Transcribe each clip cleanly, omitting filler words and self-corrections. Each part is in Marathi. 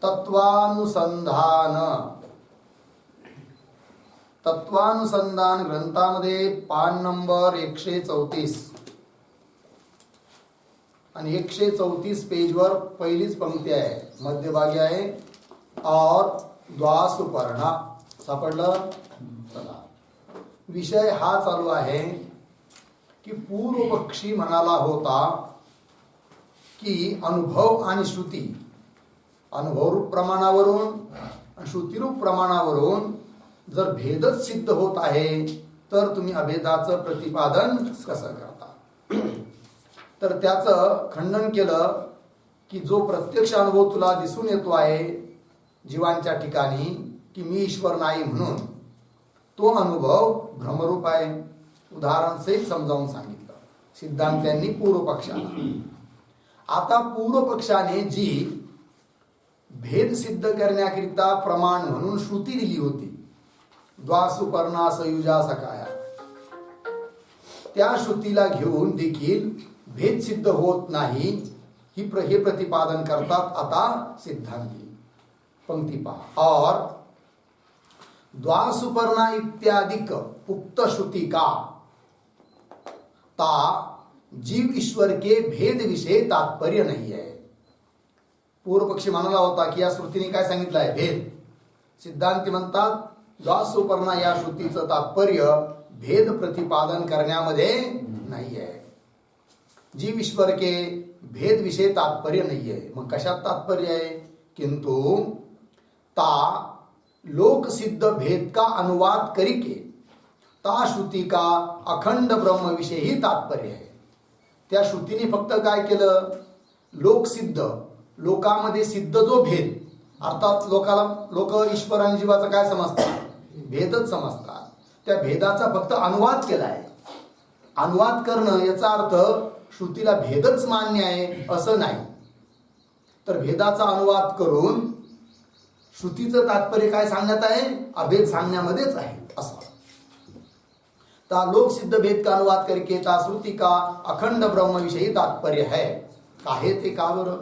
तत्वानुसंधान ग्रंथामध्ये पान नंबर 134 आणि 134 पेजवर पहिलीच पंक्ती आहे, मध्यभागी आहे और द्वासुपर्णा. सापडलं? चला, विषय हा चालू आहे की पूर्व पक्षी म्हणाला होता की अनुभव आणि श्रुती, अनुभवरूप प्रमाणावरून आणि श्रुतीरूप प्रमाणावरून जर भेदच सिद्ध होत आहे तर तुम्ही अभेदाचं प्रतिपादन कसं करता? तर त्याचं खंडन केलं की जो प्रत्यक्ष अनुभव तुला दिसून येतो आहे जीवांच्या ठिकाणी की मी ईश्वर नाही म्हणून, तो अनुभव भ्रमरूप आहे. उदाहरण सहित समजावून सांगितलं सिद्धांत्यांनी पूर्व पक्षाला. आता पूर्व पक्षाने जी भेद सिद्ध करण्याकरिता प्रमाण म्हणून श्रुती दिली होती, द्वासुपर्णा सयुजा सकाया, त्या श्रुतीला घेऊन देखील भेद सिद्ध होत नाही हे प्रतिपादन करतात आता सिद्धांती. पंक्ती पहा. और द्वासुपर्णा इत्यादिक उक्त श्रुति का ता जीव ईश्वर के भेद विषय तात्पर्य नहीं है. पूर्व पक्षी म्हणाला होता की या श्रुतीने काय सांगितलं आहे? भेद. सिद्धांती म्हणतात द्वासुपर्णा या श्रुतीचं तात्पर्य भेद प्रतिपादन करण्यामध्ये नाही आहे. जीव ईश्वर के भेद विषय तात्पर्य नहीं है. मग कशात तात्पर्य आहे? किंतु ता लोक सिद्ध भेद का अनुवाद करके ता श्रुती का अखंड ब्रह्म विषय ही तात्पर्य है. त्या श्रुतीने फक्त काय केलं? लोकसिद्ध, लोकांमध्ये सिद्ध जो भेद, अर्थात लोक ईश्वर आणि जीवाचं काय समजतात? भेदच समजतात. त्या भेदाचा फक्त अनुवाद केलाय. अनुवाद करणं याचा अर्थ श्रुतीला भेदच मान्य आहे असं नाही, तर भेदाचा अनुवाद करून श्रुतीचं तात्पर्य काय सांगण्यात आहे? अभेद सांगण्यामध्येच आहे असं. ता लोक सिद्ध भेद का अनुवाद करके ता श्रुति का अखंड ब्रह्म विषयी तात्पर्य है. काहे ते का बरं?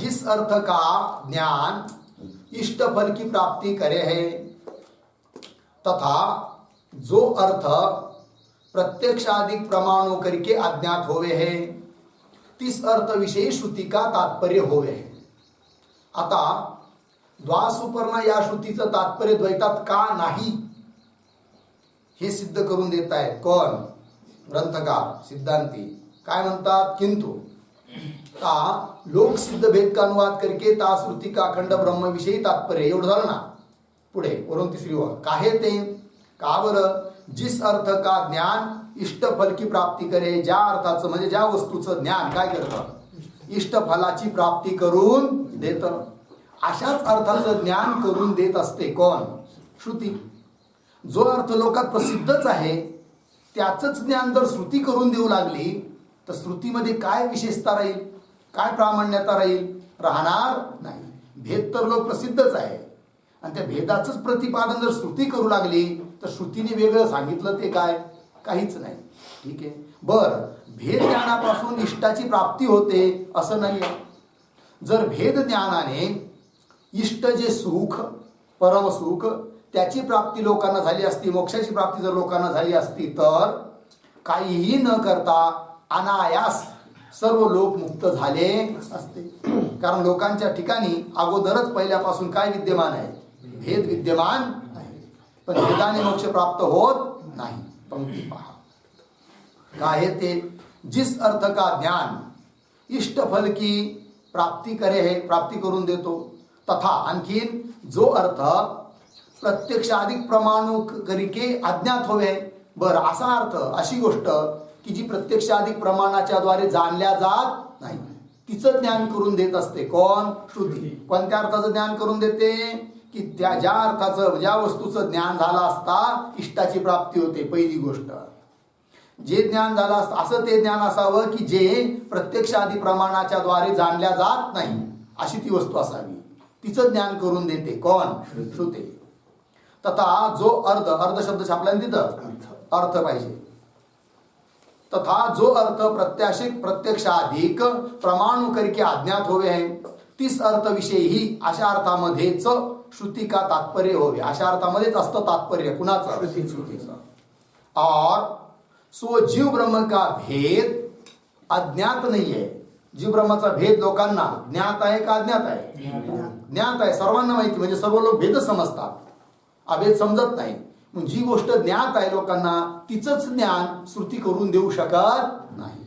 जिस अर्थ का ज्ञान इष्ट फल की प्राप्ति करे है तथा जो अर्थ प्रत्यक्षाधिक प्रमाणों करके अज्ञात होवे है तिस अर्थ विषयी श्रुति का तात्पर्य होवे है. आता द्वासुपर्णा या श्रुतीचं तात्पर्य द्वैतात का नाही हे सिद्ध करून देत आहेत. कोण? ग्रंथकार सिद्धांती. काय म्हणतात? किंतु ता लोक सिद्ध भेद का अनुवाद करके ता श्रुति का अखंड ब्रह्म विषयी तात्पर्य. एवढं झालं ना. पुढे वरून तिसरी ओळ. काहे ते? का बरं? जिस अर्थ का ज्ञान इष्ट फल की प्राप्ती करे, ज्या अर्थाचं म्हणजे ज्या वस्तूचं ज्ञान काय करतं? इष्ट फलाची प्राप्ती करून देतं. अशाच अर्थाचं ज्ञान करून देत असते कोण? श्रुती. जो अर्थ लोकात प्रसिद्धच आहे त्याचंच ज्ञान जर श्रुती करून देऊ लागली तर श्रुतीमध्ये काय विशेषता राहील? काय प्रामाण्यता राहील? राहणार नाही. भेद तर लोक प्रसिद्धच आहे आणि त्या भेदाचंच प्रतिपादन जर श्रुती करू लागली तर श्रुतीने वेगळं सांगितलं ते काय? काहीच नाही. ठीक आहे. बरं, भेद ज्ञानापासून इष्टाची प्राप्ती होते असं नाही. जर भेद ज्ञानाने इष्ट जे सुख, परमसुख, त्याची प्राप्ती लोकांना झाली असती, मोक्षाची प्राप्ती जर लोकांना झाली असती तर काहीही न करता अनायास सर्व लोक मुक्त झाले असते. कारण लोकांच्या ठिकाणी अगोदरच पहिल्यापासून काय विद्यमान आहे? भेद विद्यमान आहे. पण भेदाने मोक्ष प्राप्त होत नाही. पंक्ती पहा. काय ते? जिस अर्थ का ज्ञान इष्ट फल की प्राप्ती करे है, प्राप्ती करून देतो. तथा आणखीन जो अर्थ प्रत्यक्ष अधिक प्रमाणू करके अज्ञात होवे. बरं, असा अर्थ, अशी गोष्ट की जी प्रत्यक्ष अधिक प्रमाणाच्या द्वारे जाणल्या जात नाही तिचं ज्ञान करून देत असते कोण? श्रुती. कोणत्या अर्थाचं ज्ञान करून देते? की त्या ज्या अर्थाचं, ज्या वस्तूचं ज्ञान झालं असता इष्टाची प्राप्ती होते. पहिली गोष्ट. जे ज्ञान झालं असतं असं ते ज्ञान असावं की जे प्रत्यक्ष आदी प्रमाणाच्या द्वारे जाणल्या जात नाही अशी ती वस्तू असावी. तिचं ज्ञान करून देते कोण? श्रुती. तथा जो अर्ध शब्द छापला तिथं अर्थ पाहिजे. तथा जो अर्थ प्रत्यक्षाधिक प्रमाणु करके अज्ञात होवे है तीस अर्थविषयी अशा अर्थामध्येच श्रुती का तात्पर्य होवे, अशा अर्थामध्येच असतं तात्पर्य कुणाचं? श्रुतीचं. और सो जीव ब्रह्म का भेद अज्ञात नाही आहे. जीव ब्रह्माचा भेद लोकांना ज्ञात आहे का अज्ञात आहे? ज्ञात आहे. सर्वांना माहिती, म्हणजे सर्व लोक भेदच समजतात, अभेद समजत नाही. मग जी गोष्ट ज्ञात आहे लोकांना तिचंच ज्ञान श्रुती करून देऊ शकत नाही.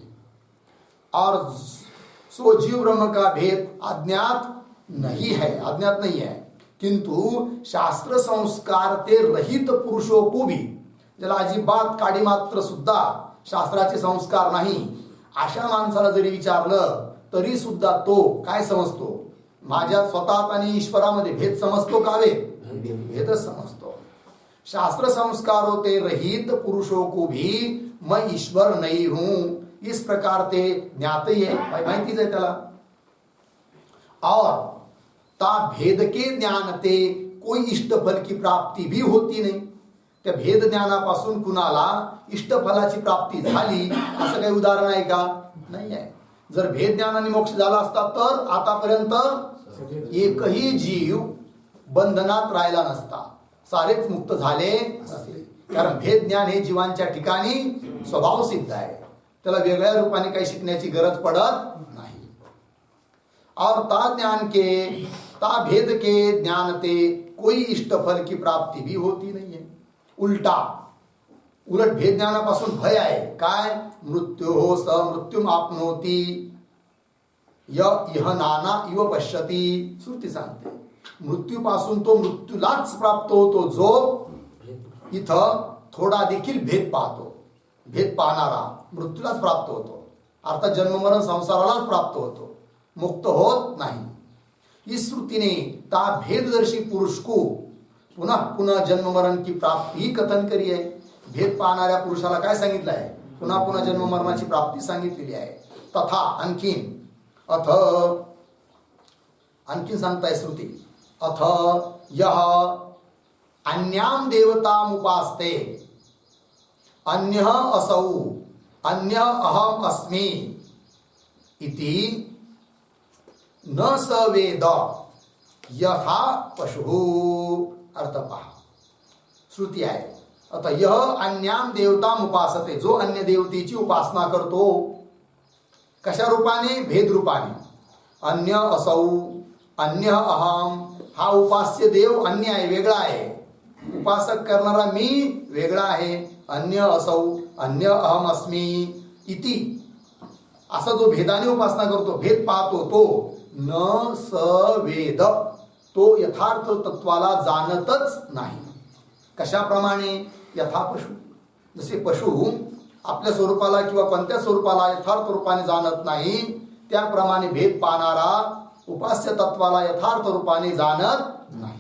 और सो जीव ब्रह्म का भेद अज्ञात नहीं है, अज्ञात नहीं है. किंतु शास्त्र संस्कार ते रहित पुरुषों को भी, ज्याला अजिबात काडी मात्र सुद्धा शास्त्राचे संस्कार नाही अशा माणसाला जरी विचारलं तरी सुद्धा तो काय समजतो? माझ्या स्वतःत आणि ईश्वरामध्ये भेद समजतो का? भेदच समजतो. शास्त्र संस्कारों ते रहित पुरुषों को भी मैं ईश्वर नहीं हूं, इस प्रकार ते ज्ञात ही है, माहितीच आहे त्याला. और ता भेद के ज्ञान ते कोई इष्टफल की प्राप्ती भी होती नहीं. त्या भेद ज्ञानापासून कुणाला इष्टफलाची प्राप्ती झाली असं काही उदाहरण आहे का? नाही आहे. जर भेद ज्ञानाने मोक्ष झाला असता तर आतापर्यंत एकही जीव बंधनात राहिला नसता, सारेच मुक्त झाले असते. कारण भेद ज्ञान हे जीवांच्या ठिकाणी स्वभाव सिद्ध आहे, त्याला वेगळ्या रूपाने काही शिकण्याची गरज पडत नाही. और ता भेद के ज्ञान ते कोई इष्टफल की प्राप्ती भी होती नहीं है. उलट भेद ज्ञानापासून भय आहे. काय? मृत्यू हो स मृत्युम आपनोती यह नाना इव पश्यती. श्रुती सांगते मृत्यूपासून तो मृत्यूलाच प्राप्त होतो जो इथं थोडा देखील भेद पाहतो. भेद पाहणारा मृत्यूलाच प्राप्त होतो, अर्थात जन्ममरण संसारालाच प्राप्त होतो, मुक्त होत नाही. इस श्रुती ने ता भेददर्शी पुरुष को पुनः पुनः जन्म मरण की प्राप्ती कथन करी आहे. भेद पाहणाऱ्या पुरुषाला काय सांगितलं आहे? पुन्हा पुन्हा जन्म मरणाची प्राप्ती सांगितलेली आहे. तथा आणखीन सांगताय श्रुती, अथ यह अन्याम देवताम उपास्ते अन्य असौ अन्य अहम अस्मि इति न स वेद यथा पशु. अर्थ पहा, श्रुती आहे. आता यह अन्याम देवताम उपासते, जो अन्य देवतेची उपासना करतो. कशा रूपाने? भेद रूपाने. अन्य असौ अन्य अहम, हा उपास्य देव अन्य आहे, वेगळा आहे. उपासक करणारा मी वेगळा आहे. अन्य असौ अन्य अहम अस्मि इति, असा जो भेदाने उपासना करतो, भेद पाहतो, तो न स वेद, तो यथार्थ तत्वाला जाणतच नाही. कशाप्रमाणे? यथा पशु, जसे पशु आपल्या स्वरूपाला किंवा कोणत्या स्वरूपाला यथार्थ रूपाने जाणत नाही, त्याप्रमाणे भेद पाहणारा उपास्य तत्वाला यथार्थ रूपाने जाणत नाही.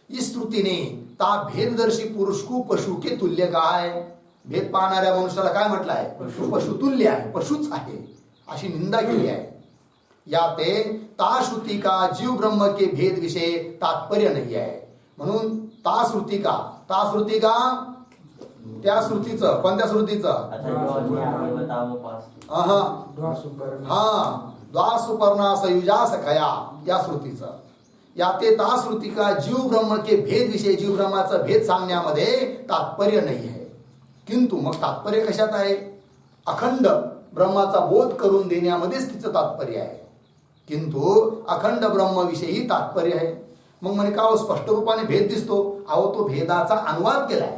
इस श्रुतीने ता भेददर्शी पुरुष को पशु के तुल्य काय? भेद पाहणाऱ्या मनुष्याला काय म्हटलं आहे? पशु तुल्य आहे, पशुच आहे अशी निंदा केली आहे. याते ता श्रुती का जीव ब्रह्म के भेद विषय तात्पर्य नाही आहे. म्हणून ता श्रुती का त्या श्रुतीचं, कोणत्या श्रुतीचं? द्वासुपर्णा सयुजा सखया, या श्रुतीचं. याते ता श्रुती का जीव ब्रह्म के भेद विषय, जीव ब्रह्माचा भेद सांगण्यामध्ये तात्पर्य नाही आहे. किंतु मग तात्पर्य कशात आहे? अखंड ब्रह्माचा बोध करून देण्यामध्येच तिचं तात्पर्य आहे. किंतु अखंड ब्रह्मविषयी तात्पर्य आहे. मग म्हणे का स्पष्ट रूपाने भेद दिसतो? अहो, तो भेदाचा अनुवाद केलाय.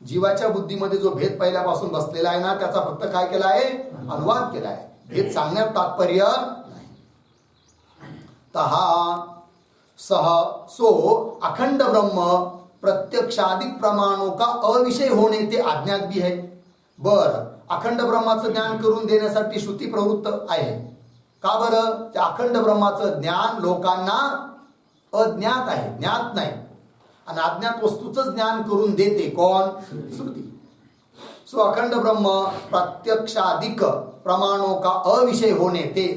जीवाच्या बुद्धीमध्ये जो भेद पहिल्यापासून बसलेला आहे ना, त्याचा फक्त काय केला आहे? अनुवाद केलाय. भेद सांगण्यात तात्पर्य नाही. तहा सह सो अखंड ब्रह्म प्रत्यक्षाधिक प्रमाणों का अविषय होणे ते अज्ञात भी है. बर, अखंड ब्रह्माचं ज्ञान करून देण्यासाठी श्रुती प्रवृत्त आहे. का बरं? त्या अखंड ब्रह्माचं ज्ञान लोकांना अज्ञात आहे, ज्ञात नाही. आणि अज्ञात वस्तूचं ज्ञान करून देते कोण? श्रुती. सो अखंड ब्रह्म प्रत्यक्षाधिक प्रमाणों का अविषय होणे ते,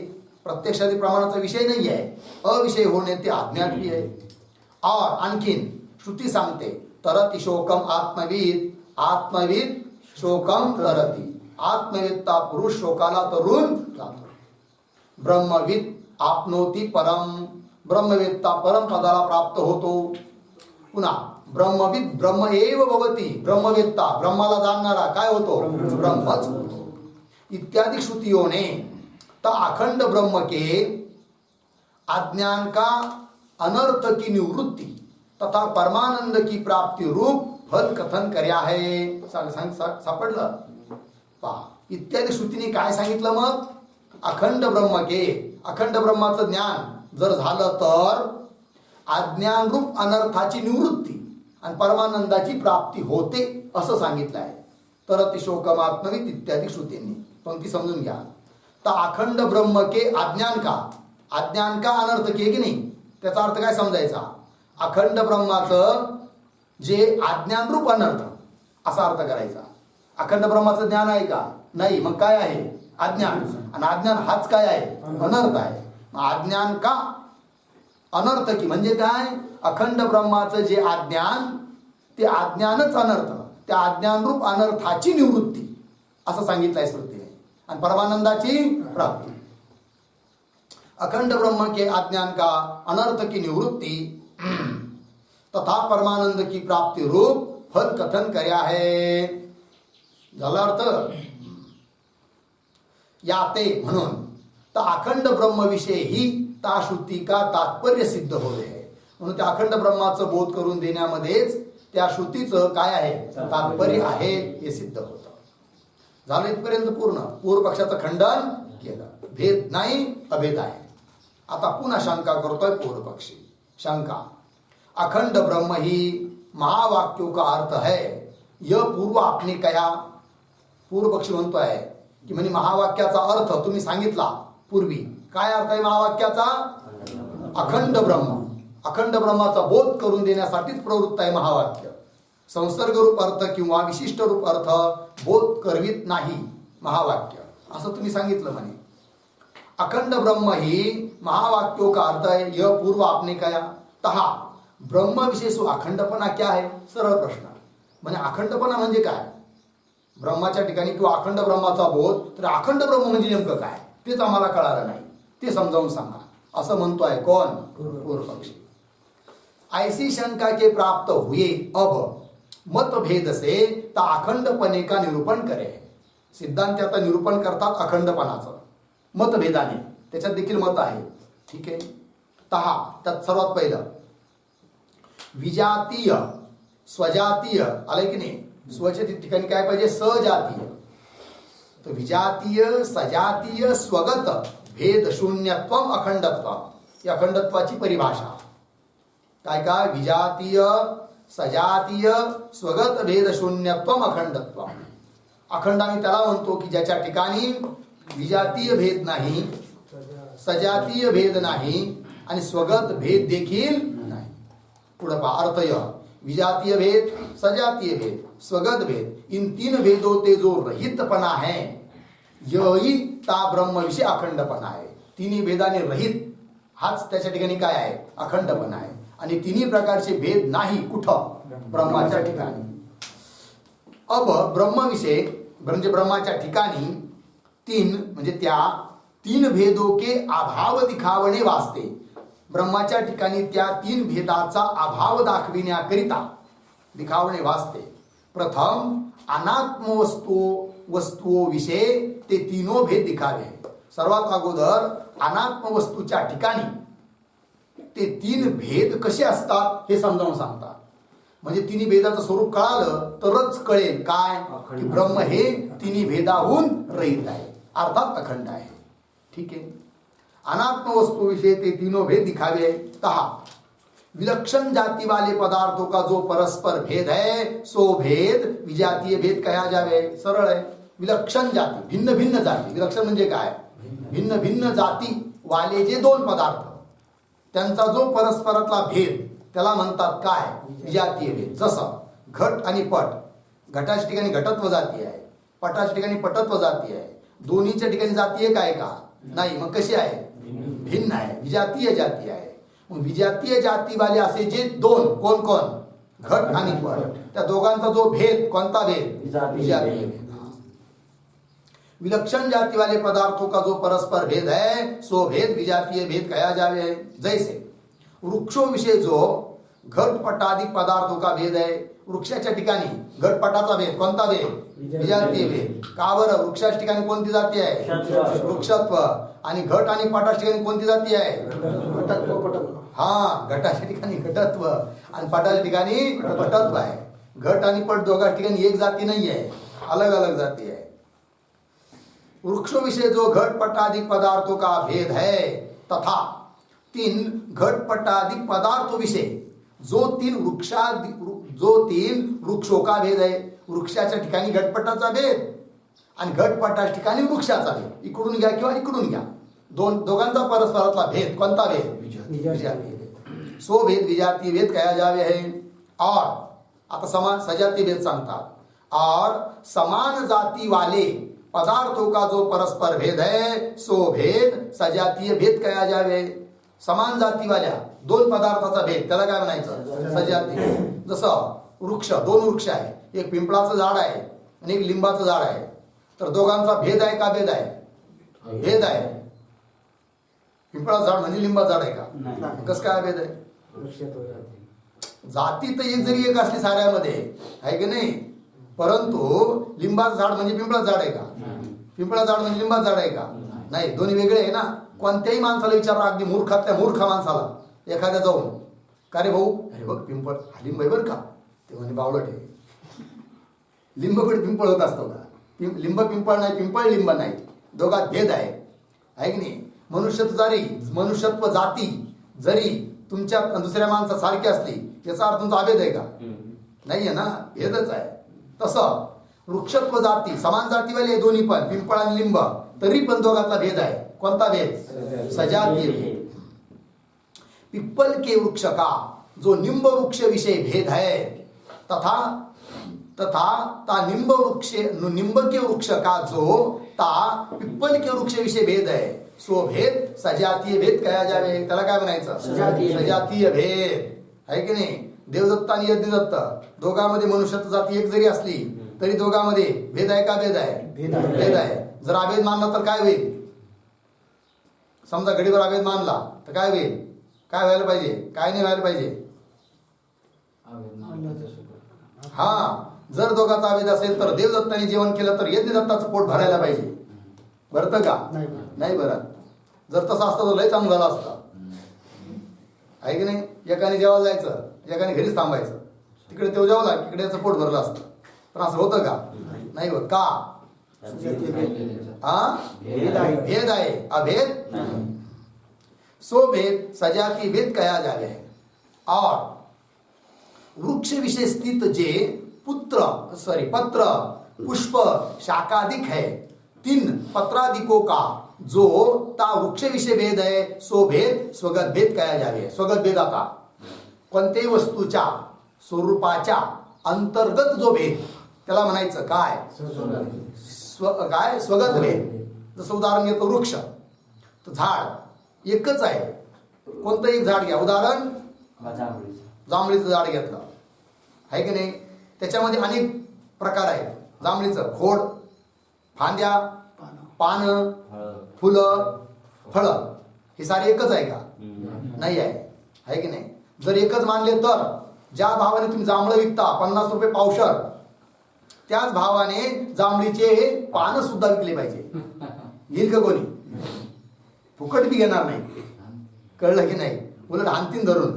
प्रत्यक्षाधिक प्रमाणाचा विषय नाही आहे, अविषय होणे ते अज्ञात भी आहे. और आणखीन श्रुती सांगते, तरति शोकम आत्मविद, आत्मविद शोकम तरति. आत्मविदता पुरुष शोकाला तरुण जातो. ब्रह्मविद आपनोती परम, ब्रह्मवेत्ता परम पदाला प्राप्त होतो. पुन्हा ब्रह्मविद ब्रह्म एव भवती, ब्रह्मवेत्ता ब्रह्माला जाणणारा काय होतो, ब्रह्मच होतो. इत्यादि श्रुतियों ने त अखंड ब्रह्म के अज्ञान का अनर्थ की निवृत्ति तथा परमानंद की प्राप्ति रूप फल कथन कर्या है. सापडलं पहा. इत्यादी श्रुतीने काय सांगितलं मग, अखंड ब्रह्म के, अखंड ब्रह्माचं ज्ञान जर झालं तर अज्ञान रूप अनर्थाची निवृत्ती आणि परमानंदाची प्राप्ती होते असं सांगितलं आहे. तर अतिशोकमात्मवित इत्यादी श्रुतींनी पंक्ती समजून घ्या. तर अखंड ब्रह्म के अज्ञान का, अज्ञान का अनर्थ के की नाही, त्याचा अर्थ काय समजायचा, अखंड ब्रह्माचं जे अज्ञान रूप अनर्थ असा अर्थ करायचा. अखंड ब्रह्माचं ज्ञान आहे का, नाही, मग काय आहे, अज्ञान. आणि अज्ञान हाच काय आहे, अनर्थ आहे. अज्ञान का अनर्थ की म्हणजे काय, अखंड ब्रह्माचं जे अज्ञान ते अज्ञानच अनर्थ, त्या अज्ञान रूप अनर्थाची निवृत्ती असं सांगितलंय श्रुतीने, आणि परमानंदाची प्राप्ती. अखंड ब्रह्म के अज्ञान का अनर्थ की निवृत्ती तथा परमानंद की प्राप्ती रूप फल कथन कर्या है. झाला अर्थ. याते म्हणून तर अखंड ब्रह्म विषय ही ता श्रुती का तात्पर्य सिद्ध होते आहे. म्हणून त्या अखंड ब्रह्माचं बोध करून देण्यामध्येच त्या श्रुतीचं काय आहे, तात्पर्य आहे हे सिद्ध होतं. झालं इथपर्यंत पूर्ण. पूर्व पक्षाचं खंडन केलं. भेद नाही, अभेद आहे. आता पुन्हा शंका करतोय पूर्व पक्षी. शंका, अखंड ब्रह्म ही महावाक्यों का अर्थ है, यह पूर्व आपने कया. पूर्व पक्षी म्हणतोय की म्हणजे महावाक्याचा अर्थ तुम्ही सांगितला पूर्वी. काय अर्थ आहे महावाक्याचा, अखंड ब्रह्म. अखंड ब्रह्माचा बोध करून देण्यासाठीच प्रवृत्त आहे महावाक्य. संसर्ग रूप अर्थ किंवा विशिष्ट रूप अर्थ बोध करवित नाही महावाक्य, असं तुम्ही सांगितलं म्हणे. अखंड ब्रह्म ही महावाक्यों का अर्थ है, यह पूर्व आपने कया. तहा ब्रह्म विशेष अखंडपणा क्या है, सरळ प्रश्न. म्हणजे अखंडपणा म्हणजे काय, ब्रह्माच्या ठिकाणी किंवा अखंड ब्रह्माचा बोध, तर अखंड ब्रह्म म्हणजे नेमकं काय तेच आम्हाला कळालं नाही, ते समजावून सांगा असं म्हणतोय कोण, पूर्व पक्षी. ऐसी शंका के प्राप्त हुए अब मतभेद से ता अखंडपणे का निरूपण करे. सिद्धांत आता निरूपण करतात अखंडपणाचं मतभेदाने, त्याच्यात देखील मत आहे. ठीक आहे. तहा त्यात सर्वात पहिलं विजातीय स्वजातीय आलंय की नाही, स्वच्या ठिकाणी काय पाहिजे, सजातीय. तर विजातीय सजातीय स्वगत भेद शून्यत्व अखंडत्व, या अखंडत्वाची परिभाषा काय काय, विजातीय सजातीय स्वगत भेद शून्यत्व अखंडत्व. अखंड आम्ही त्याला म्हणतो की ज्याच्या ठिकाणी विजातीय भेद नाही, सजातीय भेद नाही आणि स्वगत भेद देखील नाही. पुढे पहा अर्थ यह, विजातीय भेद, सजातीय भेद, स्वगत भेद, इन तीन भेदों ते जो रहितपणा है यही ता ब्रह्म विषय अखंडपणा आहे. तिन्ही भेदाने रहित हाच त्याच्या ठिकाणी काय आहे, अखंडपणा आहे. आणि तिन्ही प्रकारचे भेद नाही कुठं, ब्रह्माच्या ठिकाणी. अब ब्रह्मविषय म्हणजे ब्रह्माच्या ठिकाणी तीन म्हणजे त्या तीन भेदों के अभाव दिखावणे वास्ते, ब्रह्माच्या ठिकाणी त्या तीन भेदाचा अभाव दाखविण्याकरिता दिखावणे वास्ते प्रथम अनात्म वस्तुओं विषय ते तीनों भेद दिखावे. सर्वात अगोदर अनात्म वस्तूच्या ठिकाणी ते तीन भेद कसे असतात हे समजावून सांगतात. म्हणजे तिन्ही भेदाचं स्वरूप कळालं तरच कळेल काय, की ब्रह्म हे तिन्ही भेदाहून रहित आहे, अर्थात अखंड आहे. ठीक आहे. अनात्म वस्तु विषय ते तीनों भेद दिखावे. कहा विलक्षण जाति वाले पदार्थों का जो परस्पर भेद है सो भेद विजातीय भेद कहा जावे. सरळ आहे. विलक्षण जाती, भिन्न भिन्न जाती. विलक्षण म्हणजे काय, भिन्न भिन्न जाती वाले जे दोन पदार्थ त्यांचा जो परस्परातला भेद त्याला म्हणतात काय, विजातीय भेद. जसं घट आणि पट, घटाच्या ठिकाणी घटत्व जाती आहे, पटाच्या ठिकाणी पटत्व जाती आहे. दोन्हीच्या ठिकाणी जाती एक आहे का, नाही. मग कशी आहे, भिन्न आहे, विजातीय जाती आहे. मग विजातीय जाती वाले असे जे दोन कोण कोण, घट आणि पट, त्या दोघांचा जो भेद कोणता भेद, विजातीय भेद. विलक्षण जाति वाले पदार्थों का जो परस्पर भेद है सो भेद विजातीय भेद कहा जावे है। जैसे वृक्षों विषय जो घटपटाधिक पदार्थों का भेद है, वृक्षाच्या ठिकाणी घटपटाचा भेद कोणता भेद? विजातीय भेद. का बरं? वृक्षाच्या ठिकाणी कोणती जाती आहे? वृक्षत्व. आणि घट आणि पटाच्या ठिकाणी कोणती जाती आहे? घटत्व. हा, घटाच्या ठिकाणी घटत्व आणि पटाच्या ठिकाणी पटत्व आहे. घट आणि पट दोघांच्या ठिकाणी एक जाती नाही आहे, अलग अलग जाती है. वृक्षों विषय जो घटपटाधिक पदार्थों का भेद है तथा तीन घटपटाधिक पदार्थों विषय जो तीन वृक्षों का भेद है. वृक्षाच्या ठिकाणी घटपटाचा भेद आणि घटपटाच्या ठिकाणी वृक्षाचा भेद. इकडून घ्या किंवा इकडून घ्या, दोघांचा परस्परातला भेद कोणता भेद? विजातीय भेद. सो भेद विजातीय भेद कहा जावे है. और आता समान सजातीय भेद सांगतात. और समान जाति वाले पदार्थों का जो परस्पर भेद है सो भेद सजातीय भेद कहा जावे. समान जाती वाल्या दोन पदार्थाचा भेद त्याला काय म्हणायचं? सजातीय. जसं वृक्ष, दोन वृक्ष आहे, एक पिंपळाचं झाड आहे आणि एक लिंबाचं झाड आहे, तर दोघांचा भेद आहे का भेद आहे? भेद आहे. पिंपळाचं झाड म्हणजे लिंबाचं झाड आहे का? कसं काय भेद आहे? जाती तर एक जरी एक असली साऱ्यामध्ये आहे की नाही, परंतु लिंबाचं झाड म्हणजे पिंपळाचं झाड आहे का? पिंपळाचं झाड म्हणजे लिंबाचं झाड आहे का? नाही, दोन्ही वेगळे आहे ना. कोणत्याही माणसाला विचारा, अगदी मूर्खातल्या मूर्ख माणसाला एखाद्या जाऊन, का रे भाऊ, अरे बघ पिंपळ हा लिंब आहे बरं का? ते म्हणजे बावळट आहे. लिंब पण पिंपळ होत असतो का? लिंब पिंपळ नाही, पिंपळ लिंब नाही, दोघात भेद आहे की नाही. मनुष्यत्व जाती जरी तुमच्या दुसऱ्या माणसा सारखी असली याचा अर्थ तुमचा अभेद आहे का? नाही आहे ना, भेदच आहे. तसं वृक्षत्व जाती समान जातीवाले दोन्ही पण पिंपळ आणि लिंब, तरी पण दोघातला भेद आहे. कोणता भेद? सजातीय भेद. पिप्पल के वृक्ष का जो निम्ब वृक्ष विषय भेद है तथा ता निम्ब के वृक्ष का जो ता पिप्पल के वृक्ष विषय भेद है सो भेद सजातीय भेद कहा जावे. त्याला काय म्हणायचं? सजातीय भेद आहे की नाही. देवदत्त आणि यज्ञदत्त दोघांमध्ये मनुष्यत्व जाती एक जरी असली तरी दोघांमध्ये भेद आहे का? भेद आहे. भेद आहे. जर अभेद मानला तर काय होईल? समजा घडीवर अभेद मानला तर काय होईल? काय व्हायला पाहिजे? काय नाही व्हायला पाहिजे? हा, जर दोघांचा अभेद असेल तर देवदत्ताने जेवण केलं तर यज्ञदत्ताचं पोट भरायला पाहिजे. भरतं का? नाही भरत. जर तसं असतं तर लय चांगलं झालं असतं आहे की नाही. एकाने जेवायला जायचं, एकाने घरीच थांबायचं. तिकडे तो जेवला, तिकडे याचं पोट भरलं असतं. पण असं होतं का? नाही होत. का? हा, भेद आहे, अभेद. सो भेद सजातीय भेद कहा जावे है. और वृक्ष विषय स्थित जे पत्र पुष्प शाखादिक है, तीन पत्रादिकों का जो ता वृक्ष विषय भेद है सो भेद स्वगत भेद कहा जावे. स्वगत भेद आता कोणत्याही वस्तूच्या स्वरूपाच्या अंतर्गत जो भेद त्याला म्हणायचं काय? स्वगत भेद. जसं उदाहरण घेतो वृक्ष, तर झाड एकच आहे. कोणतं एक झाड घ्या, उदाहरण जांभळीचं झाड घेतलं आहे की नाही. त्याच्यामध्ये अनेक प्रकार आहेत. जांभळीचं खोड, फांद्या, पानं, फुलं, फळं हे सारे एकच आहे का? नाही आहे की नाही. जर एकच मानले तर ज्या भावाने तुम्ही जांभळं विकता 50 रुपये पावशर, त्याच भावाने जांभळीचे पानं सुद्धा विकले पाहिजे. येईल का कोणी? फुकट बी घेणार नाही. कळलं की नाही? उलट हानतीन धरून.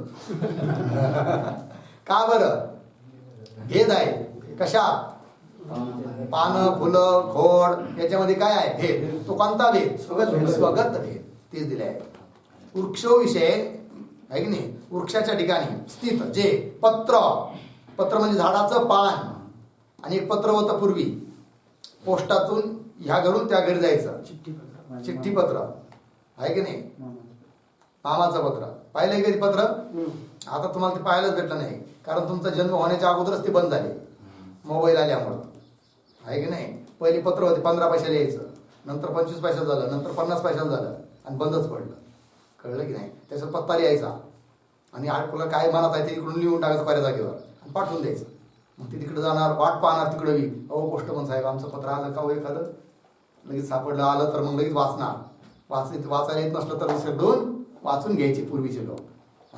का बरं? भेद आहे. कशात? पानं, फुलं, खोड याच्यामध्ये काय आहे? भेद. तो कोणता भेद? स्वगत भेद. तेच दिले आहे. वृक्षविषय आहे की नाही. वृक्षाच्या ठिकाणी स्थित जे पत्र म्हणजे झाडाचं पान, आणि एक पत्र होतं पूर्वी पोस्टातून ह्या घरून त्या घरी जायचं, चिठ्ठी पत्र आहे की नाही. मामाचं पत्र पाहिलंय कधी? पत्र आता तुम्हाला ते पाहायलाच भेटलं नाही, कारण तुमचा जन्म होण्याच्या अगोदरच ते बंद झाले मोबाईल आल्यामुळं आहे की नाही. पहिली पत्र होते 15 पैशाला यायचं, नंतर 25 पैशाला झालं, नंतर 50 पैशाला झालं आणि बंदच पडलं. कळलं की नाही. त्याच्यात पत्ता लिहायचा आणि तुला काय मनात आहे ते इकडून लिहून टाकायचं पर्या जागेवर आणि पाठवून द्यायचं. मग ते तिकडे जाणार, वाट पाहणार तिकडे बी. अहो पोस्टमन साहेब आमचं पत्र आलं का? हो एखादं लगेच सापडलं आलं तर मग लगेच वाचणार. वाचायला येत नसलं तर शोधून वाचून घ्यायचे पूर्वीचे लोक,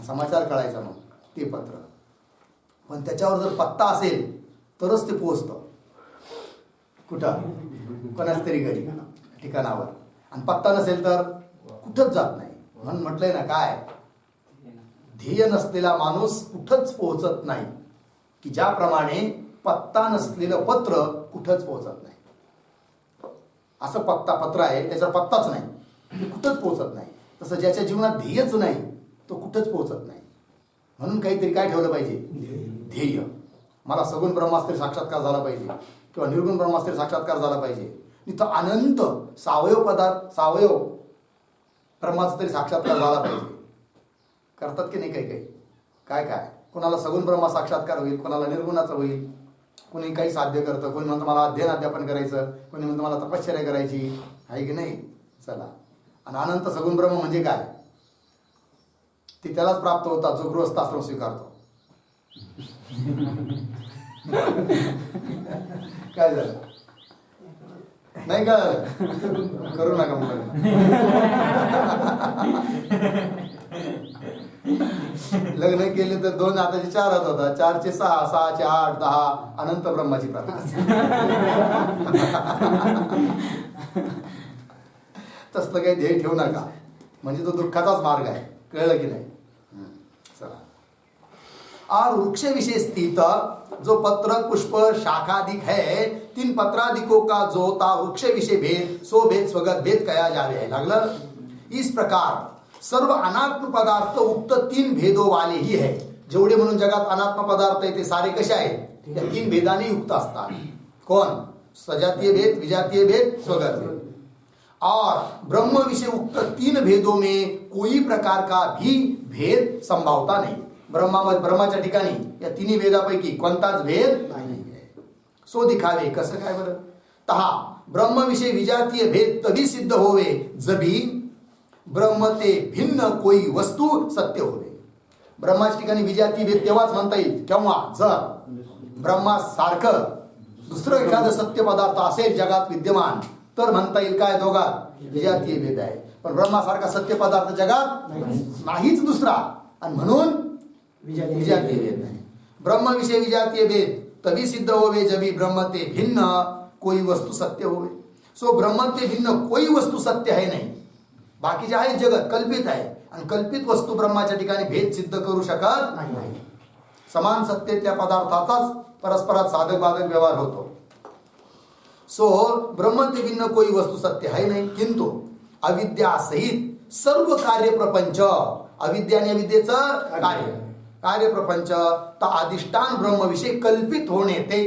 समाचार कळायचा मग ते पत्र. पण त्याच्यावर जर पत्ता असेल तरच ते पोहोचतं कुठं, कोणाच तरी घरी ठिकाणावर. आणि पत्ता नसेल तर कुठंच जात नाही. म्हणून म्हटलंय ना काय, ध्येय नसलेला माणूस कुठंच पोहोचत नाही, की ज्याप्रमाणे पत्ता नसलेलं पत्र कुठंच पोहोचत नाही. असं पत्र आहे त्याचा पत्ताच नाही, ते कुठंच पोहोचत नाही. तसं ज्याच्या जीवनात ध्येयच नाही तो कुठंच पोहोचत नाही. म्हणून काहीतरी काय ठेवलं पाहिजे, ध्येय. मला सगुण ब्रह्मास्त्री साक्षात्कार झाला पाहिजे किंवा निर्गुण ब्रह्मास्त्री साक्षात्कार झाला पाहिजे. तिथं अनंत सावयव ब्रह्माचा तरी साक्षात्कार झाला पाहिजे. करतात की नाही काही काही, काय काय कोणाला सगुण ब्रह्मा साक्षात्कार होईल, कोणाला निर्गुणाचं होईल, कोणी काही साध्य करतं, कोणी म्हणतं मला अध्ययन अध्यापन करायचं, कोणी म्हणतं मला तपश्चर्या करायची आहे की नाही. चला, आणि अनंत सगुण ब्रह्म म्हणजे काय, ते त्यालाच प्राप्त होतात जो गृहस्थाश्रम स्वीकारतो. काय झालं नाही का, करू नका मग. लग्न केले तर 2 आताचे 4 हात होता, 4चे 6, 6चे 8, 10 अनंत ब्रह्माची प्राप्ती. तसलं काही ध्येय ठेवू नका, म्हणजे तो दुःखाचाच मार्ग आहे. कळलं की नाही. चला, और वृक्ष विषय स्थित जो पत्र पुष्प शाखादिक है, 3 पत्रादिकों का जो होता वृक्ष विषय भेद, सो भेद स्वगत भेद कया जावे. लागलं. इस प्रकार सर्व अनात्म पदार्थ उक्त 3 भेदों वाले ही है. जेवढे म्हणून जगात अनात्म पदार्थ आहे ते सारे कसे आहेत, त्या 3 भेदाने युक्त असतात. कोण, सजातीय भेद, विजातीय भेद, स्वगत भेद. और ब्रह्म विषय उक्त 3 भेदों में कोई प्रकार का भी भेद संभावता नहीं. ब्रह्माच्या ठिकाणी या 3 भेदापैकी कोणताच भेद नाही आहे. सो दिखावे, कसं काय बरं. तहा ब्रह्म विषय विजातीय भेद तभी सिद्ध होवे जबी ब्रह्म ते भिन्न कोई वस्तू सत्य होवे. ब्रह्माच्या ठिकाणी विजातीय भेद तेव्हाच म्हणता येईल केव्हा, जर ब्रह्मासारखं दुसरं एखादं सत्य पदार्थ असेल जगात विद्यमान, तर म्हणता येईल काय, दोघात विजातीय भेद आहे. पण ब्रह्मासारखा सत्य पदार्थ जगात नाहीच दुसरा, आणि म्हणून विजातीय भेद नाही. ब्रह्म विषय विजातीय भेद तभी सिद्ध होवे जबी ब्रह्म ते भिन्न कोई वस्तू सत्य होवे. सो ब्रह्म ते भिन्न कोई वस्तू सत्य आहे नाही. बाकीचे आहे जगत कल्पित आहे, आणि कल्पित वस्तू ब्रह्माच्या ठिकाणी भेद सिद्ध करू शकत नाही. समान सत्तेतल्या पदार्थाचाच परस्परात साधक बाधक व्यवहार होतो. सो ब्रह्म ते भिन्न कोई वस्तू सत्य है नहीं, किंतु अविद्या सहित सर्व कार्य प्रपंच, अविद्या आणि अविद्येचं कार्य प्रपंच तर अधिष्ठान ब्रह्म विषय कल्पित होणे ते,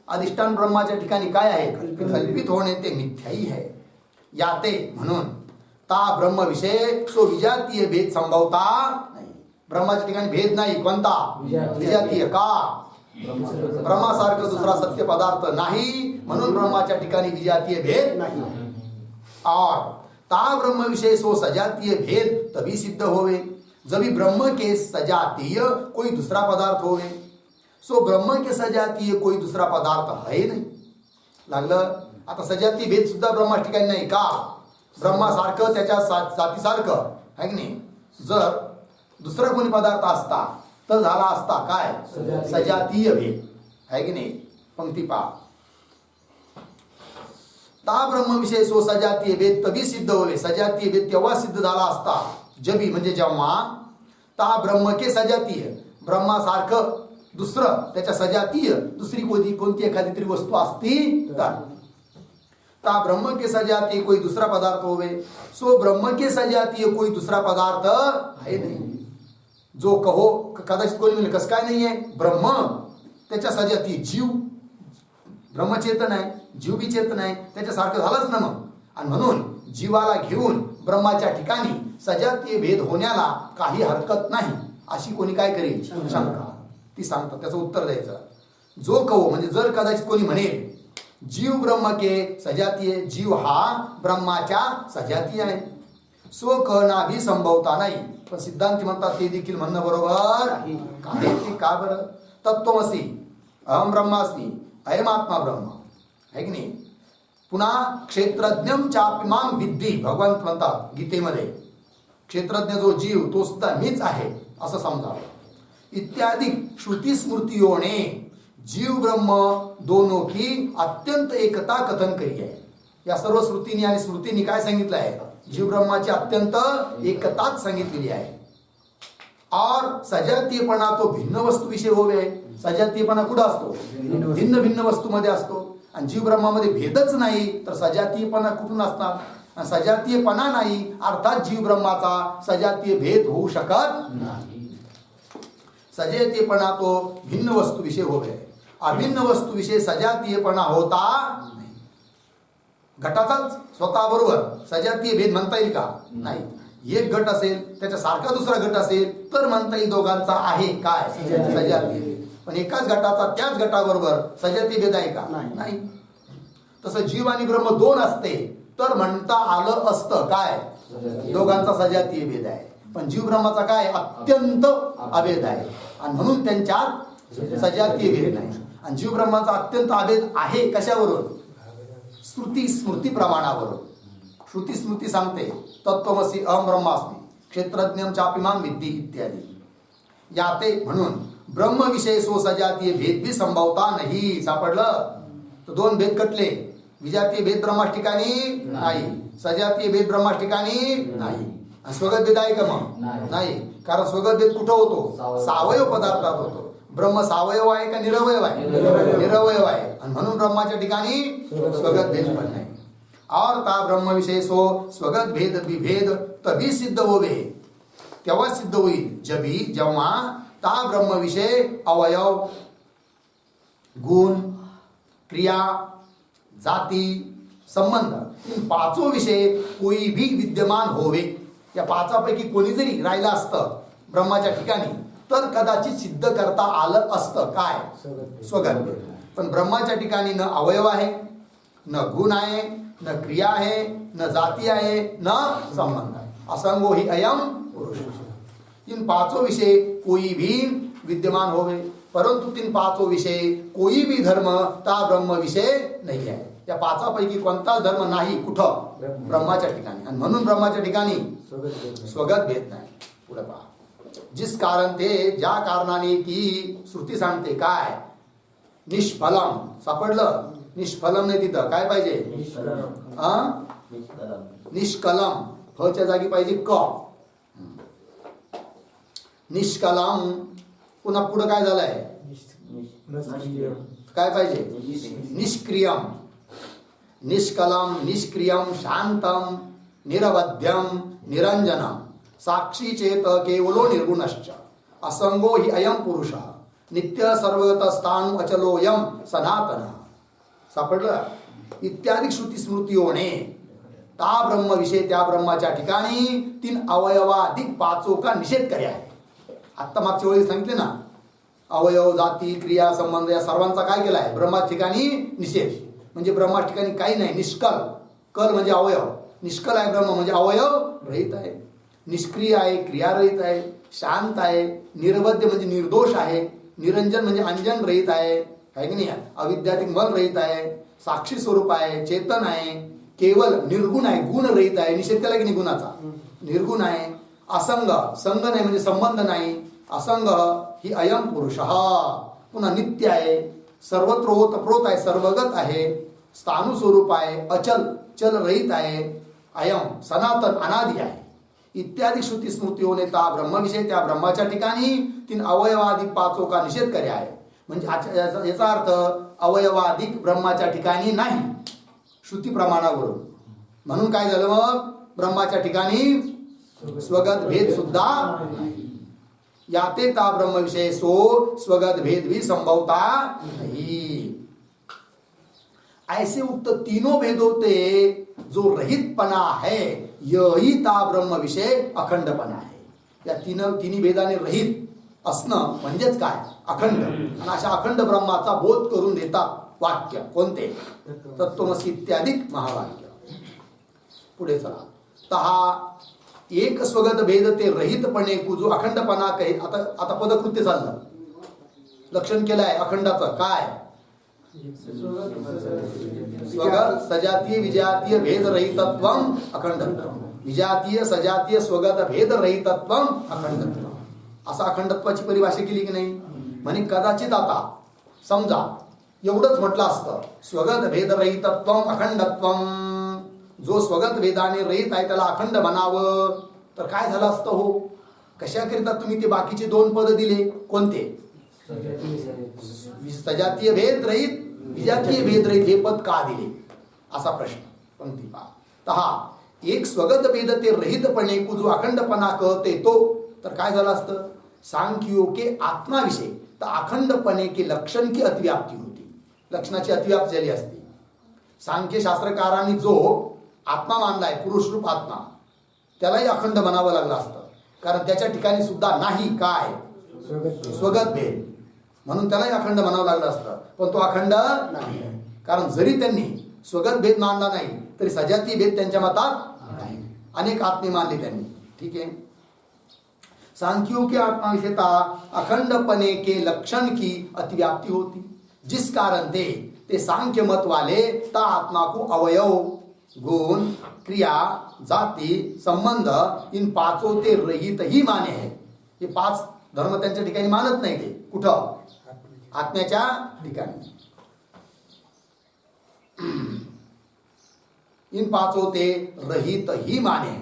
अधिष्ठान ब्रह्माच्या ठिकाणी काय आहे, कल्पित होणे ते मिथ्याही है. याते म्हणून ता ब्रह्म विषय सो विजातीय भेद संभवता नाही. ब्रह्माच्या ठिकाणी भेद नाही. कोणता, विजातीय. का, ब्रह्मासारखं दुसरा सत्य पदार्थ नाही, म्हणून ब्रह्माच्या ठिकाणी विजातीय भेद नाही. और ता ब्रह्म विषय सो सजातीय भेद तभी सिद्ध होवे जबी ब्रह्म के सजातीय कोई दूसरा पदार्थ होवे. सो ब्रह्म के सजातीय कोई दुसरा पदार्थ है नहीं. लागलं. आता सजातीय भेद सुद्धा ब्रह्मा ठिकाणी नाही. का, ब्रह्मासारखं त्याच्या जातीसारखं आहे की नाही. जर दुसरा कोणी पदार्थ असता तर झाला असता काय, सजातीय भेद आहे की नाही. पंक्ती पहा. ता ब्रह्म विषय सो सजातीय भेद तभी सिद्ध होवे. सजातीय भेद तेव्हा सिद्ध झाला असता जबी म्हणजे जेव्हा ता ब्रह्म के सजातीय, ब्रह्मासारखं दुसरं त्याच्या सजातीय दुसरी कोणती एखादी तरी वस्तू असती तर. ता ब्रह्म के सजातीय कोई दूसरा पदार्थ होवे. सो ब्रह्म के सजातीय कोई दूसरा पदार्थ है नहीं. जो कहो कदाचित कोणी म्हणेल कसं काय नाही आहे, ब्रह्म त्याच्या सजातीय जीव, ब्रह्मचेतन आहे, जीव बी चेतन आहे, त्याच्यासारखं झालंच ना मग. आणि म्हणून जीवाला घेऊन ब्रह्माच्या ठिकाणी सजातीय भेद होण्याला काही हरकत नाही, अशी कोणी काय करेल शंका, ती सांगतात. त्याचं उत्तर द्यायचं. जो कहो म्हणजे जर कदाचित कोणी म्हणेल जीव ब्रह्म के सजातीय, जीव हा ब्रह्माच्या सजातीय आहे, सो कहना भी संभवता नाही. पण सिद्धांती म्हणतात ते देखील म्हणणं बरोबर आहे. ते का बरं. तत्त्वमसी, अहम ब्रह्मास्मी, अयम आत्मा ब्रह्म आहे की नाही. पुन्हा क्षेत्रज्ञम चापिमाम विद्धी, भगवंत म्हणतात गीतेमध्ये क्षेत्रज्ञ जो जीव तो सुद्धा मीच आहे असं समजावं. इत्यादी श्रुती स्मृतियों जीव ब्रह्म दोनों की अत्यंत एकता कथन करी आहे. या सर्व श्रुतींनी आणि स्मृतींनी काय सांगितलं आहे? जीव ब्रह्माची अत्यंत एकताच सांगितलेली आहे. और सजातीयपणा तो भिन्न वस्तू विषय होवे. सजातीयपणा कुठं असतो? भिन्न भिन्न वस्तूमध्ये असतो. आणि जीव ब्रह्मामध्ये भेदच नाही तर सजातीयपणा कुठून असणार? आणि सजातीयपणा नाही अर्थात जीव ब्रह्माचा सजातीय भेद होऊ शकत नाही. सजातीयपणा तो भिन्न वस्तू विषय होवे. अभिन्न वस्तू विषय सजातीयपणा होता नाही. घटाचाच स्वतः बरोबर सजातीय भेद म्हणता येईल का? नाही. एक घट असेल त्याच्या सारखा दुसरा घट असेल तर म्हणता येईल दोघांचा आहे काय? सजातीय भेद. पण एकाच घटाचा त्याच घटाबरोबर सजातीय भेद आहे का? नाही. तसं जीव आणि ब्रह्म दोन असते तर म्हणता आलं असतं काय? दोघांचा सजातीय भेद आहे. पण जीव ब्रह्माचा काय? अत्यंत अभेद आहे आणि म्हणून त्यांच्यात सजातीय भेद नाही. आणि जीव ब्रह्माचा अत्यंत अभेद आहे कशावरून? श्रुती स्मृती प्रमाणावरून. श्रुती स्मृती सांगते तत्त्वमसी अहम ब्रह्मास्मी क्षेत्रज्ञम चापिमाम विद्धी इत्यादी. याते म्हणून ब्रह्मविषय सो सजातीय भेद भी संभवता नाही. सापडलं? तर दोन भेद कटले. विजातीय भेद ब्रह्मास ठिकाणी नाही, सजातीय भेद ब्रह्मास ठिकाणी नाही. आणि स्वगत भेद आहे का मग? नाही. कारण स्वगत भेद कुठं होतो? सावयव पदार्थात होतो. ब्रह्म सावयव आहे का निरवयव आहे? निरवयव आहे. आणि म्हणून ब्रह्माच्या ठिकाणी स्वगत भेद पण नाही. और ता ब्रह्म विषय सो स्वगत भेद विभेद तभी सिद्ध होवे. तेव्हा सिद्ध होईल जेव्हा ता ब्रह्म विषय अवयव, गुण, क्रिया, जाती, संबंध इन पाचों विषय कोई भी विद्यमान होवे. या पाचापैकी कोणी जरी राहिलं असतं ब्रह्माच्या ठिकाणी तर कदाचित सिद्ध करता आलं असतं काय? स्वगत भेद. पण ब्रह्माच्या ठिकाणी न अवयव आहे, न गुण आहे, न क्रिया आहे, न जाती आहे, न संबंध आहे. असंगो ही अयम पुरुष. इन पांचों विषय कोई भी विद्यमान होवे परंतु तीन पांचों विषय कोई भी धर्म ता ब्रह्म विषय नाही आहे. या पाचापैकी कोणताच धर्म नाही कुठं? ब्रह्माच्या ठिकाणी. आणि म्हणून ब्रह्माच्या ठिकाणी स्वगत भेद नाही. पुढे पहा. जिस कारण ते ज्या कारणाने ती श्रुती सांगते काय? निष्फलम. सापडलं? निष्फलम नाही तिथं काय पाहिजे? निष्कलम. फच्या जागी पाहिजे क. निष्कलम. पुन्हा पुढे काय झालंय? काय पाहिजे? निष्क्रियम. निष्कलम, निष्क्रियम, शांतम, निरवध्यम, निरंजनम, साक्षी चेत केवलो निर्गुणश्च असंगो हि अयम पुरुष नित्य सर्वगत स्थाणु अचलोयम सनातन. सापडलं? इत्यादी श्रुती स्मृतियोने ता ब्रह्म विषय त्या ब्रह्माच्या ठिकाणी तीन अवयवाधिक पाचों का निषेध करे आहे. आत्ता मागच्या वेळी सांगितले ना, अवयव, जाती, क्रिया, संबंध या सर्वांचा काय केला आहे? ब्रह्मा ठिकाणी निषेध. म्हणजे ब्रह्मा ठिकाणी काही नाही. निष्कल. कल म्हणजे अवयव. निष्कल आहे ब्रह्म म्हणजे अवयव रहित आहे. निष्क्रिय आहे, क्रियारहित आहे, शांत आहे. निर्वध्य म्हणजे निर्दोष आहे. निरंजन म्हणजे अंजन रहित आहे की नाही? अविद्यातिक मल रहित आहे. साक्षी स्वरूप आहे, चेतन आहे, केवल निर्गुण आहे, गुण रहित आहे. निषेध केला की नाही गुणाचा? निर्गुण आहे. असंग. संग नाही म्हणजे संबंध नाही. असंग ही अयम पुरुष. पुन्हा नित्य आहे, सर्वत्र ओतप्रोत आहे, सर्वगत आहे, स्थाणु स्वरूप आहे, अचल चल रहित आहे, अयम सनातन अनादि आहे. इत्यादी श्रुती स्मृतियों ने ता ब्रह्म विषय त्या ब्रह्माच्या ठिकाणी तीन अवयवाधिक पाचों का निषेध करे आहे. म्हणजे याचा अर्थ अवयवाधिक ब्रह्माच्या ठिकाणी नाही श्रुती प्रमाणावरून. म्हणून काय झालं मग? ब्रह्माच्या ठिकाणी स्वगत भेद सुद्धा नाही. याते ता ब्रह्म विषय सो स्वगत भेद भी संभवता नहीं. ऐसे उक्त तीनों भेदों से जो रहितपणा है यही ता ब्रह्म विषय अखंडपणा है. या तिन्ही भेदाने रहित असणं म्हणजेच काय? अखंड. आणि अशा अखंड ब्रह्माचा बोध करून देतात वाक्य कोणते? तत्त्वमसी इत्यादी महावाक्य. पुढे चला. तहा एक स्वगत भेद ते रहितपणे कुजो अखंडपणा कहे. आता पदकृत्य चाललं. लक्षण केलं आहे अखंडाचं काय? स्वगत सजातीय विजातीय भेद रहितत्वम अखंडत्वम. विजातीय सजातीय स्वगत भेद रहितत्वम अखंडत्वम. असा अखंडत्वाची परिभाषा केली की नाही. म्हणे कदाचित आता समजा एवढंच म्हटलं असतं स्वगत भेद रहितत्वम अखंडत्वम. जो स्वगत भेदाने रहित आहे त्याला अखंड म्हणावं तर काय झालं असतं हो. कशाकरिता तुम्ही ते बाकीचे दोन पद दिले कोणते. सजातीय भेद रहित विजातीय भेद रहित हे पद का दिले असा प्रश्न. पंक्ती पहा. तहा एक स्वगत भेद ते रहितपणे को जो अखंडपणा कहते तो तर काय झालं असतं. सांख्यो के आत्माविषय तर अखंडपणे के लक्षण की अतिव्याप्ती होती. लक्षणाची अतिव्याप्ती झाली असती. सांख्य शास्त्रकारांनी जो आत्मा मानलाय पुरुष रूप आत्मा त्यालाही अखंड म्हणावं लागलं असतं. कारण त्याच्या ठिकाणी सुद्धा नाही काय स्वगत भेद म्हणून त्यालाही अखंड म्हणावं लागलं असतं. पण तो अखंड नाही. कारण जरी त्यांनी स्वगत भेद मानला नाही तरी सजातीय भेद त्यांच्या मतात नाही. अनेक आत्मे मानले त्यांनी. ठीक है. सांख्यों के आत्मा विषयता अखंडपने के लक्षण की अतिव्याप्ति होती. जिस कारण ते सांख्य मत वाले ता आत्मा को अवयव गुण क्रिया जाति संबंध इन पाचों ते रहित ही माने है. हे पाच धर्म त्यांच्या ठिकाणी मानत नाही. ते कुठं आत्म्याच्या ठिकाणी. इन पांचों ते रहित ही माने.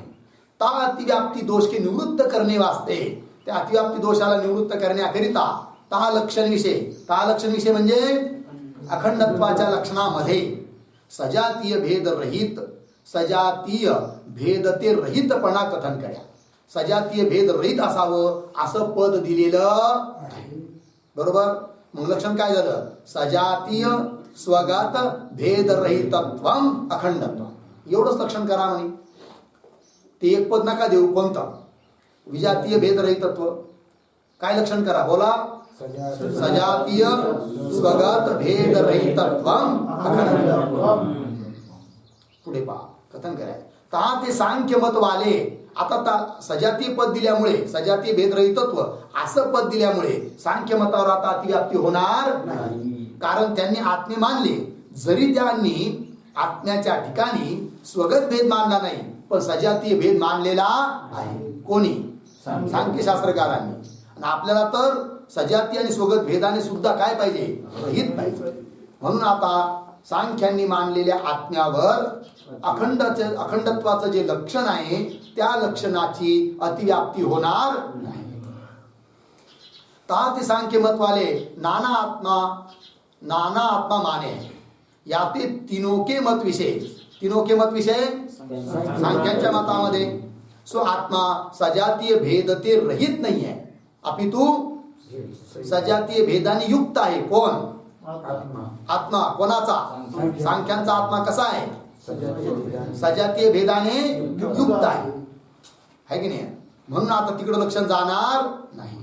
ता अतिव्याप्ति दोष के निवृत्त करने वास्ते त्या अतिव्याप्ति दोषाला निवृत्त करण्याकरिता ता लक्षण विषय म्हणजे अखंडत्वाच्या लक्षणामध्ये सजातीय भेद रहित सजातीय भेद ते रहितपणा कथन करा. सजातीय भेद रहित असावं असं पद दिलेलं बरोबर. मग लक्षण काय झालं. सजातीय स्वगत भेद रहितत्वम अखंडत्वम एवढंच लक्षण करा म्हणे. ते एक पद नका देऊ. कोणतं. विजातीय भेद रहितत्व. काय लक्षण करा बोला. सजातीय स्वगत भेद रहितत्वम अखंडत्वम. पुढे पहा कथन कराय. तहा ते सांख्य मत वाले आता सजातीय पद दिल्यामुळे सजातीय भेद रहितत्व असं पद दिल्यामुळे सांख्य मतावर आता अतिव्याप्ती होणार नाही. कारण त्यांनी आत्मे मानले जरी त्यांनी आत्म्याच्या ठिकाणी स्वगत भेद मानला नाही पण सजातीय भेद मानलेला आहे. कोणी सांख्य शास्त्रकारांनी. आणि आपल्याला तर सजातीय आणि स्वगत भेदाने सुद्धा काय पाहिजे रहित पाहिजे. म्हणून आता सांख्यांनी मानलेल्या आत्म्यावर अखंडत्वाचं जे लक्षण आहे त्या लक्षणाची अतिव्याप्ती होणार नाही. ता ते सांख्य मत वाले नाना आत्मा माने. याते तीनों के मत विषय सांख्यांच्या मतामध्ये सो आत्मा सजातीय भेद ते रहित नाही आहे अपितु सजातीय भेदाने युक्त आहे. कोण आत्मा. कोणाचा. सांख्यांचा आत्मा कसा आहे सजातीय भेदाने युक्त आहे की नाही. म्हणून आता तिकडे लक्षण जाणार नाही.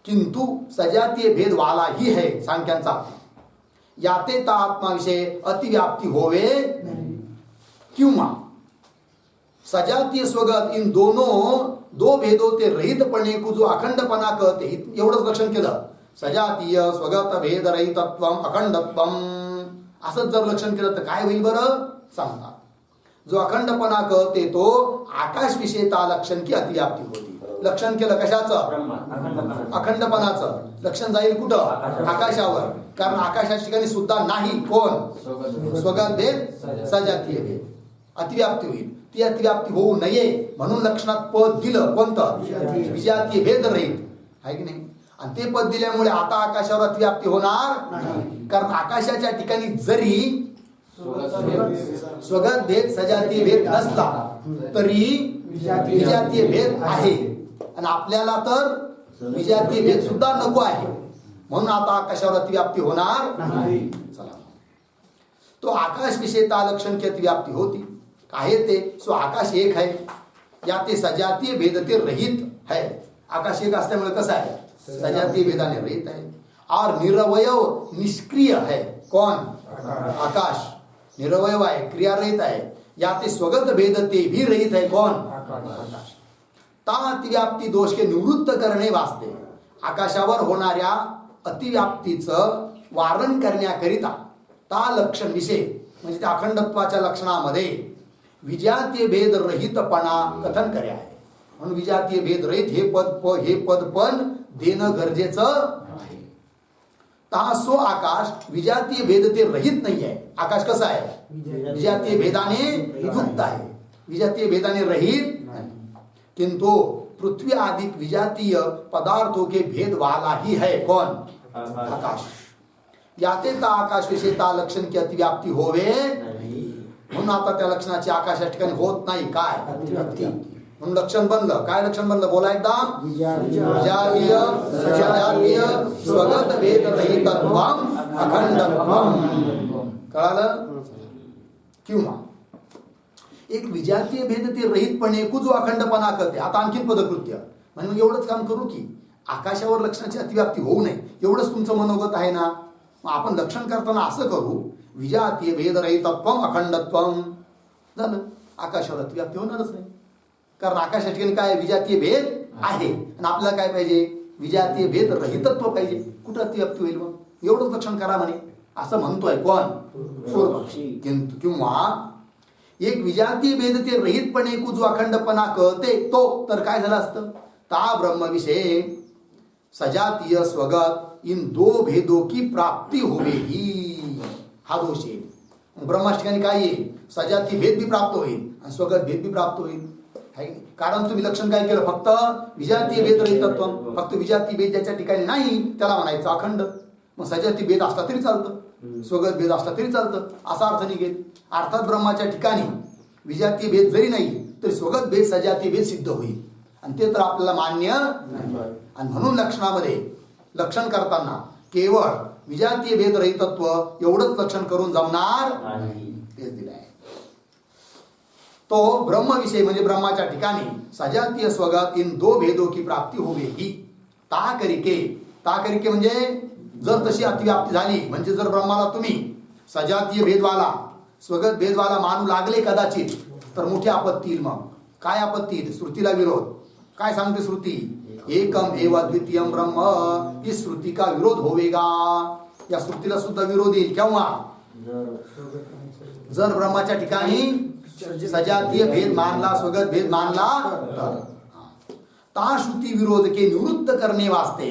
किंतु सजातीय भेद वाला ही है सांख्यांचा आत्मा. याते ता आत्मा विषय अतिव्याप्ती होवे किंवा सजातीय स्वगत इन दोनों दो भेदों ते रहितपणे को जो अखंडपणा कहते एवढंच लक्षण केलं. सजातीय स्वगत भेद रहितत्वम अखंडत्वम असंच जर लक्षण केलं तर काय होईल बरं सांगतात. जो अखंडपणा कहते तो आकाश विषयता लक्षण की अतिव्याप्ती होती. लक्षण केलं कशाचं अखंडपणाचं. लक्षण जाईल कुठं आकाशावर. कारण आकाशाच्या ठिकाणी सुद्धा नाही कोण स्वगत भेद सजातीय भेद. अतिव्याप्ती होईल. ती अतिव्याप्ती होऊ नये म्हणून लक्षणात पद दिलं कोणतं विजातीय भेद रहित आहे की नाही. आणि ते पद दिल्यामुळे आता आकाशावर अतिव्याप्ती होणार नाही. कारण आकाशाच्या ठिकाणी जरी स्वगत भेद सजातीय भेद नसला तरी विजातीय भेद आहे. आणि आपल्याला तर विजातीय भेद सुद्धा नको आहे म्हणून आता आकाशावर अतिव्याप्ती होणार नाही. चला तो आकाश विषयता लक्षण की अतिव्याप्ती होती. आहे ते सो आकाश एक है या ते सजातीय भेद ते रहित है. आकाश एक असल्यामुळे कसं आहे सजातीय भेदाने रहित है. और निरवयव निष्क्रिय है. कौन आकाश निरवयव आहे क्रिया रहित आहे. या ते स्वगत भेद ते भी रहित है. कौन आकाश. ता अतिव्याप्ती दोष के निवृत्त करणे वास्ते आकाशावर होणाऱ्या अतिव्याप्तीचं वारण करण्याकरिता ता लक्षण विषय म्हणजे त्या अखंडत्वाच्या लक्षणामध्ये विजातीय भेद रहितपणा कथन करे आहे. म्हणून विजातीय भेद रहित हे पद पण देणं गरजेचं आहे. तासो आकाश विजातीय भेद ते रहित नाही आहे. आकाश कसा आहे? विजातीय भेदाने युक्त आहे, विजातीय भेदाने रहित नाही. किंतु पृथ्वी आदि विजातीय पदार्थों के भेद वाला ही है कौन? आकाश. याते ता आकाश विषयता लक्षण की अतिव्याप्ती होवे म्हणून आता त्या लक्षणाची आकाश या ठिकाणी होत नाही. काय? म्हणून लक्षण बनलं. काय लक्षण बनलं? बोला एकदा. विजातीय सजातीय स्वगत भेद रहितत्वम अखंडत्वम. कळालं? किंवा एक विजातीय भेद ते रहितपणे को जो अखंडपणा करते. आता आणखीन पदकृत्य म्हणजे मग एवढंच काम करू की आकाशावर लक्षणाची अतिव्याप्ती होऊ नये एवढंच तुमचं मनोगत आहे ना. मग आपण लक्षण करताना असं करू विजातीय भेद रहितत्वम अखंडत्वम. झालं. आकाशावर अतिव्याप्ती होणारच नाही, कारण आकाश या ठिकाणी काय? विजातीय भेद आहे. आणि आपल्याला काय पाहिजे? विजातीय भेद रहितत्व पाहिजे. कुठं अतिव्याप्ती होईल? मग एवढंच लक्षण करा म्हणे असं म्हणतोय कोण? पूर्वपक्षी. किंवा एक विजातीय भेद ते रहितपणे को जो अखंडपणा कळते तो तर काय झालं असतं? ता ब्रह्मविषय सजातीय स्वगत इन दो भेदों की प्राप्ती होवेगी. हा दोष येईल. ब्रह्मा ठिकाणी काय येईल? सजातीय भेद भी प्राप्त होईल आणि स्वगत भेद भी प्राप्त होईल. कारण तुम्ही लक्षण काय केलं? फक्त विजातीय भेद रहितत्व. फक्त विजातीय भेद ज्याच्या ठिकाणी नाही त्याला म्हणायचं अखंड. मग सजातीय भेद असला तरी चालतं, स्वगत भेद असला तरी चालतं असा अर्थ निघेल. अर्थात ब्रह्माच्या ठिकाणी विजातीय भेद जरी नाही तरी स्वगत भेद सजातीय भेद सिद्ध होईल आणि ते तर आपल्याला मान्य नाही. आणि म्हणून लक्षणामध्ये लक्षण करताना केवळ विजातीय भेद रहितत्व एवढंच लक्षण करून जमणार तेच दिलं आहे. तो ब्रह्मविषय म्हणजे ब्रह्माच्या ठिकाणी सजातीय स्वगत इन दो भेदों की प्राप्ती होवेगी. ताकरिके म्हणजे जर तशी अतिव्याप्ती झाली म्हणजे जर ब्रह्माला तुम्ही सजातीय भेदवाला स्वगत भेदवाला मानू लागले कदाचित तर मोठी आपत्ती येईल. मग काय आपत्ती येईल? श्रुतीला विरोध. काय सांगते श्रुती? एकम एव द्वितीयम ब्रह्म. इस श्रुती का विरोध होवेगा. या श्रुतीला सुद्धा विरोध येईल. केव्हा? जर ब्रह्माच्या ठिकाणी सजातीय भेद मानला स्वगत भेद मानला तर ता श्रुती विरोध के निवृत्त करणे वास्ते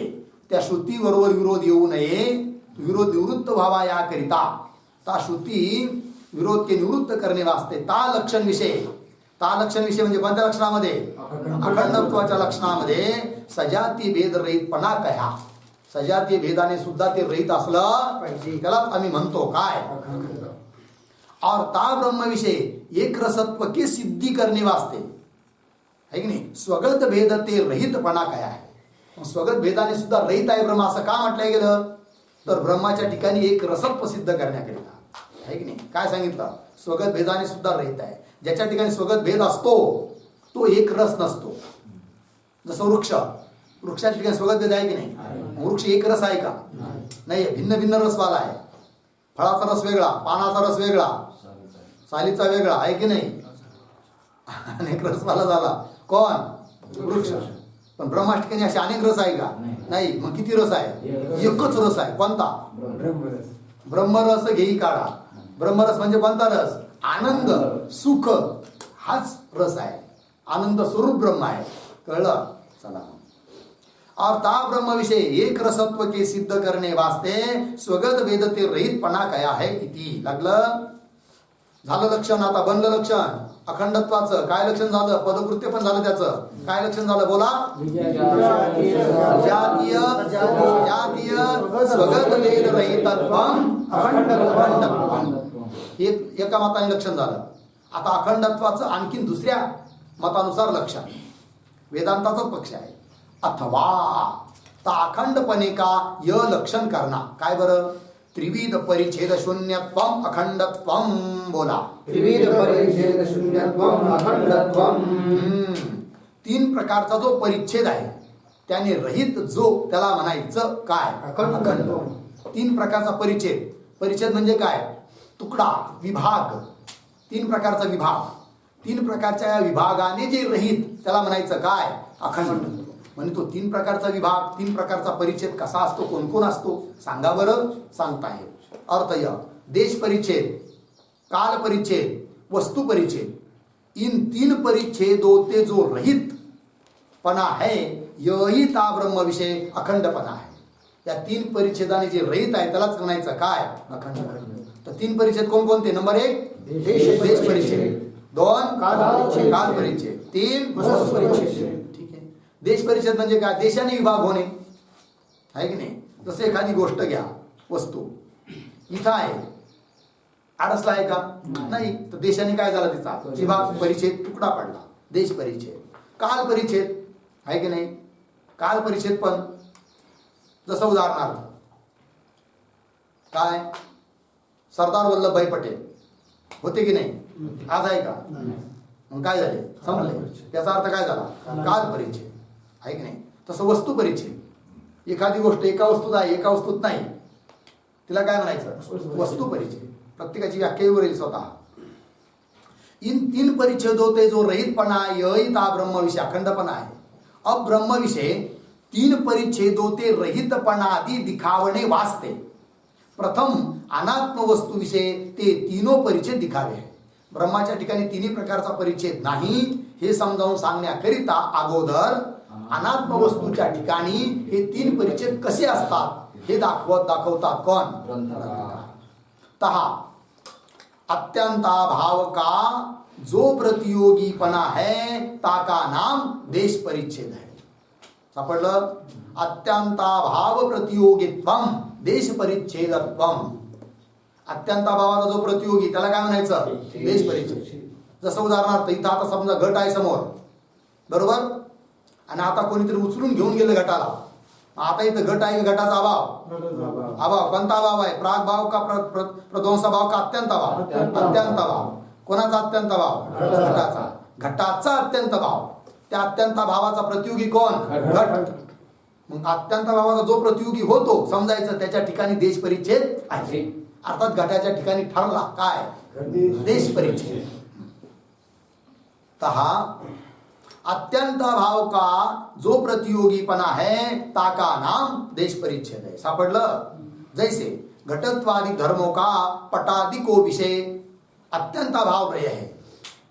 त्या श्रुती बरोबर विरोध येऊ नये, विरोध निवृत्त व्हावा याकरिता ता श्रुती विरोध के निवृत्त करणे वास्ते ता लक्षण विषय म्हणजे कोणत्या लक्षणामध्ये? अखंडत्वाच्या लक्षणामध्ये सजातीय भेद रहितपणा कया. सजातीय भेदाने सुद्धा ते रहित असलं त्यालाच आम्ही म्हणतो काय? और ता ब्रह्म विषय एक रसत्व के सिद्धि करने वास्ते है की नाही स्वगत भेद ते रहितपणा काय आहे. स्वगत भेदाने सुद्धा रहित आहे ब्रह्म असं का म्हटलं गेलं? तर ब्रह्माच्या ठिकाणी एक रसत्व सिद्ध करण्याकरिता आहे की नाही. काय सांगितलं? स्वगत भेदाने सुद्धा रहित आहे. ज्याच्या ठिकाणी स्वगत भेद असतो तो एक रस नसतो. जसं वृक्षाच्या ठिकाणी स्वगत भेद आहे की नाही? वृक्ष एक रस आहे का? नाही, भिन्न भिन्न रसवाला आहे. फळाचा रस वेगळा, पानाचा रस वेगळा, सालीचा वेगळा आहे की नाही? अनेक रसवाला झाला कोण? वृक्ष. पण ब्रह्मा ठिकाणी असे अनेक रस आहे का? नाही. मग किती रस आहे? एकच रस आहे. कोणता? ब्रह्मरस घेई काढा. ब्रह्मरस म्हणजे कोणता रस? आनंद सुख हाच रस आहे. आनंद स्वरूप ब्रह्म आहे. कळलं? चला. और ता ब्रह्म विषय एक रसत्व के सिद्ध करणे वास्ते स्वगत भेद ते रहितपणा कया है इति. लागलं? झालं लक्षण. आता बनलं लक्षण अखंडत्वाचं. काय लक्षण झालं? पदकृत्य पण झालं त्याचं. काय लक्षण झालं? बोला. जातीय स्वगत भेद रहितत्वम अखंडत्वम. हे एका मताने लक्षण झालं. आता अखंडत्वाचं आणखीन दुसऱ्या मतानुसार लक्षण वेदांताचाच पक्ष आहे. अथवा ता अखंडपणे का य लक्षण करना. काय बरं? त्रिविध परिच्छेद शून्यत्वम अखंडत्वम. बोला. त्रिविध परिच्छेद शून्यत्वम अखंडत्वम. तीन प्रकारचा जो परिच्छेद आहे त्याने रहित जो त्याला म्हणायचं काय? अखंड. तीन प्रकारचा परिच्छेद म्हणजे काय? तुकडा, विभाग. तीन प्रकारचा विभाग. तीन प्रकारच्या विभागाने जे रहित त्याला म्हणायचं काय? अखंड. म्हणजे तो 3 प्रकारचा विभाग, 3 प्रकारचा परिच्छेद कसा असतो, कोण कोण असतो सांगा बरं. सांगताय अर्थ य देश परिच्छेद, काल परिच्छेद, वस्तु परिच्छेद. इन 3 परिच्छेदों ते जो रहित पणा है यही ता ब्रह्म विषय अखंडपणा है. या 3 परिच्छेदाने जे रहित आहे त्यालाच म्हणायचं काय अखंड. तर 3 परिच्छेद कोणकोणते? नंबर 1 देश परिच्छेद, 2 काल परिच्छेद, 3 वस्तु परिच्छेद. ठीक आहे. देश परिच्छेद म्हणजे काय? देशाने विभाग होणे आहे की नाही. जसं एखादी गोष्ट घ्या, वस्तू इथं आहे, अडसला आहे का नाही, तर देशाने काय झाला तिचा विभाग, परिच्छेद, तुकडा पडला, देश परिच्छेद. काल परिच्छेद आहे की नाही. काल परिच्छेद पण जसं उदाहरणार्थ काय सरदार वल्लभभाई पटेल होते की नाही, आज आहे का, मग काय झाले संपले, त्याचा अर्थ काय झाला काल परिच्छेद आहे की नाही. तसं वस्तू परिच्छेद, एखादी गोष्ट एका वस्तूत आहे एका वस्तूत नाही, तिला काय म्हणायचं वस्तू परिच्छेद. प्रत्येकाची व्याख्या वर येईल स्वतः. इन 3 परिच्छेदों ते जो रहितपणा यही ता ब्रह्म विषय अखंडपणा है. अब ब्रह्म विषय 3 परिच्छेदों ते रहितपणा आदि दिखावणे वास्ते प्रथम अनात्म वस्तू विषय ते 3 परिच्छेद दिखावे है. ब्रह्माच्या ठिकाणी 3 प्रकारचा परिच्छेद नाही हे समजावून सांगण्याकरिता अगोदर अनात्म वस्तूच्या ठिकाणी हे 3 परिच्छेद कसे असतात हे दाखवतात कोण तहा. अत्यंता भाव का जो प्रतियोगीपणा है ताका नाम देश परिच्छेद है. सापडलं. अत्यंता भाव प्रतियोगित्वम देश परिच्छेदत्वम. अत्यंता भावाचा जो प्रतियोगी त्याला काय म्हणायचं देश परिच्छेद. जसं उदाहरणार्थ इथं आता समजा घट आहे समोर, बरोबर, आणि आता कोणीतरी उचलून घेऊन गेलं घटाला. आता इथं घट आहे, घटाचा अभाव कोणता अभाव आहे? प्राग भाव का प्रध्वंस भाव का अत्यंत भाव? अत्यंत भाव. कोणाचा अत्यंत भाव? घटाचा. घटाचा अत्यंत भाव. त्या अत्यंत भावाचा प्रतियोगी कोण? घट. मग अत्यंत भावाचा जो प्रतियोगी होतो समजायचं त्याच्या ठिकाणी देश परिच्छेद आहे. अर्थात घटाच्या ठिकाणी ठरला काय देश परिच्छेद. तहा अत्यंत भाव का जो प्रतियोगीपणा है ताका नाम देश परिच्छेद है. सापडलं. जैसे घटत्वादि धर्मों का पटादि को विषय अत्यंत भाव रहे है,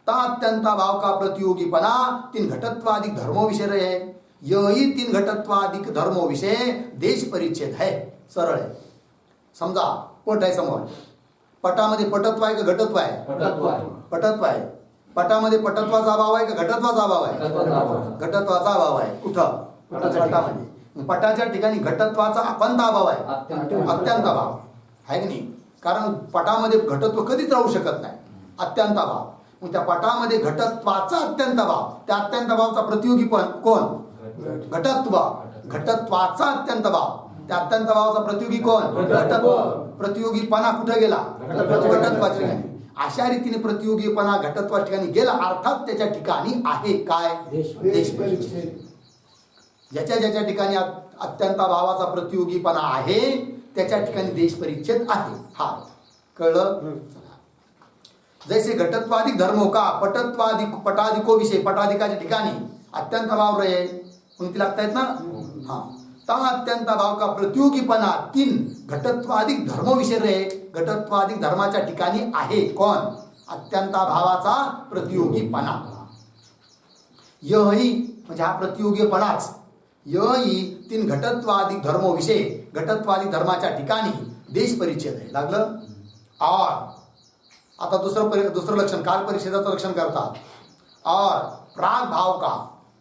ता अत्यंत भाव का प्रतियोगीपना 3 घटत्वादि धर्मों विषय रहे है. यही 3 घटत्वादिक धर्मों विषय देश परिच्छेद है. सरळ आहे. समजा पट आहे समोर, पटामध्ये पटत्व आहे का घटत्व आहे? पटत्व आहे. पटामध्ये पटत्वाचा अभाव आहे का घटत्वाचा अभाव आहे? घटत्वाचा अभाव आहे. कुठं? पटामध्ये. पटाच्या ठिकाणी घटत्वाचा कोणता अभाव आहे? अत्यंत अभाव आहे की नाही. कारण पटामध्ये घटत्व कधीच राहू शकत नाही, अत्यंत अभाव. मग त्या पटामध्ये घटत्वाचा अत्यंत भाव, त्या अत्यंत भावाचा प्रतियोगी पण कोण? घटत्व. घटत्वाचा अत्यंत भाव, त्या अत्यंत भावाचा प्रतियोगी कोण? घटत्व. प्रतियोगीपणा कुठे गेला? घटत्वाच्या ठिकाणी. अशा रीतीने प्रतियोगीपणा घटत्वा ठिकाणी गेला, अर्थात त्याच्या ठिकाणी आहे काय देश परिच्छेद. ज्याच्या ठिकाणी अत्यंत भावाचा प्रतियोगीपणा आहे त्याच्या ठिकाणी देश परिच्छेद आहे. हा कळलं. जैसे घटत्वादिक धर्मों का पटत्वादिक पटादिको विषय, पटादिकाच्या ठिकाणी अत्यंत भाव रहे कोणती लागतायत ना. हा ता अत्यंत भाव का प्रतियोगीपणा 3 घटत्वादिक धर्म विषय रहे. घटत्वादिक धर्माच्या ठिकाणी आहे कोण? अत्यंता भावाचा प्रतियोगीपणा. यही म्हणजे हा प्रतियोगीपणाच. यही 3 घटत्वादिक धर्मो विषय घटत्वादिक धर्माच्या ठिकाणी देश परिच्छेद आहे. लागलं. और आता दुसरं लक्षण काल परिच्छेदाचं लक्षण करतात. और प्राग भाव का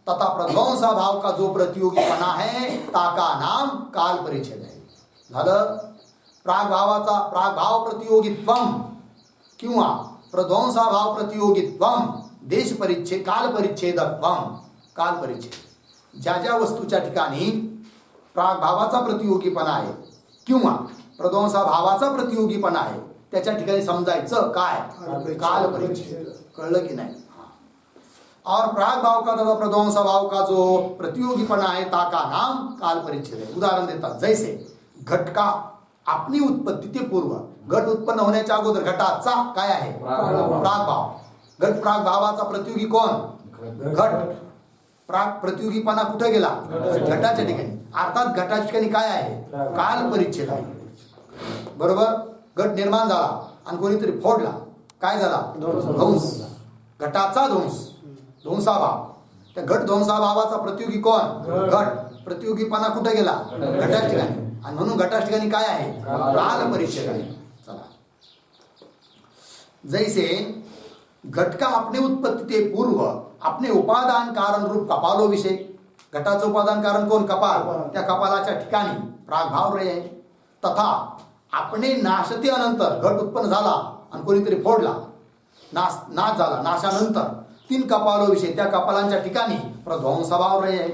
तथा प्रध्वंसा भाव का जो प्रतियोगीपणा है ताका नाम काल परिच्छेद है. झालं. प्राग भाव प्रतियोगित्वम किंवा प्रध्वंसा भाव प्रतियोगित्वम देश परिच्छेद काल परिच्छेदत्वम. काल परिच्छेद. ज्या वस्तूच्या ठिकाणी प्राग भावाचा प्रतियोगीपणा आहे किंवा प्रध्वंसा भावाचा प्रतियोगीपणा आहे त्याच्या ठिकाणी समजायचं काय काल परिच्छेद. कळलं की नाही. और प्राग भाव का तथा प्रध्वंसा भाव का जो प्रतियोगीपणा है ताका नाम काल परिच्छेद है. उदाहरण देतात. जैसे घट का आपली उत्पत्ती ते पूर्व, घट उत्पन्न होण्याच्या अगोदर घटाचा काय आहे? प्राग भाव. घट प्राग भावाचा प्रतियोगी कोण? घट. प्रतियोगीपणा कुठे गेला? घटाच्या ठिकाणी. अर्थात घटाच्या ठिकाणी काय आहे? काल परिच्छेद आहे. बरोबर. घट निर्माण झाला आणि कोणीतरी फोडला, काय झाला? ध्वंस. घटाचा ध्वंस, ध्वंसाभाव. त्या घट ध्वंसाभावाचा प्रतियोगी कोण? घट. प्रतियोगीपणा कुठे गेला? घटाच्या ठिकाणी. आणि म्हणून घटाच्या ठिकाणी काय आहे? काल परिच्छेद आहे. चला, जैसे घट का अपने उत्पत्ति ते पूर्व अपने उपादान कारण रूप कपालो विषय. घटाचं उपादान कारण कोण? कपाल. त्या कपालाच्या ठिकाणी प्रागभाव रे आहे. तथा अपने नाशते अनंतर घट उत्पन्न झाला आणि कोणीतरी फोडला, नाश झाला. नाशानंतर तीन कपालो विषय, त्या कपालांच्या ठिकाणी प्रध्वंसभाव रे आहे.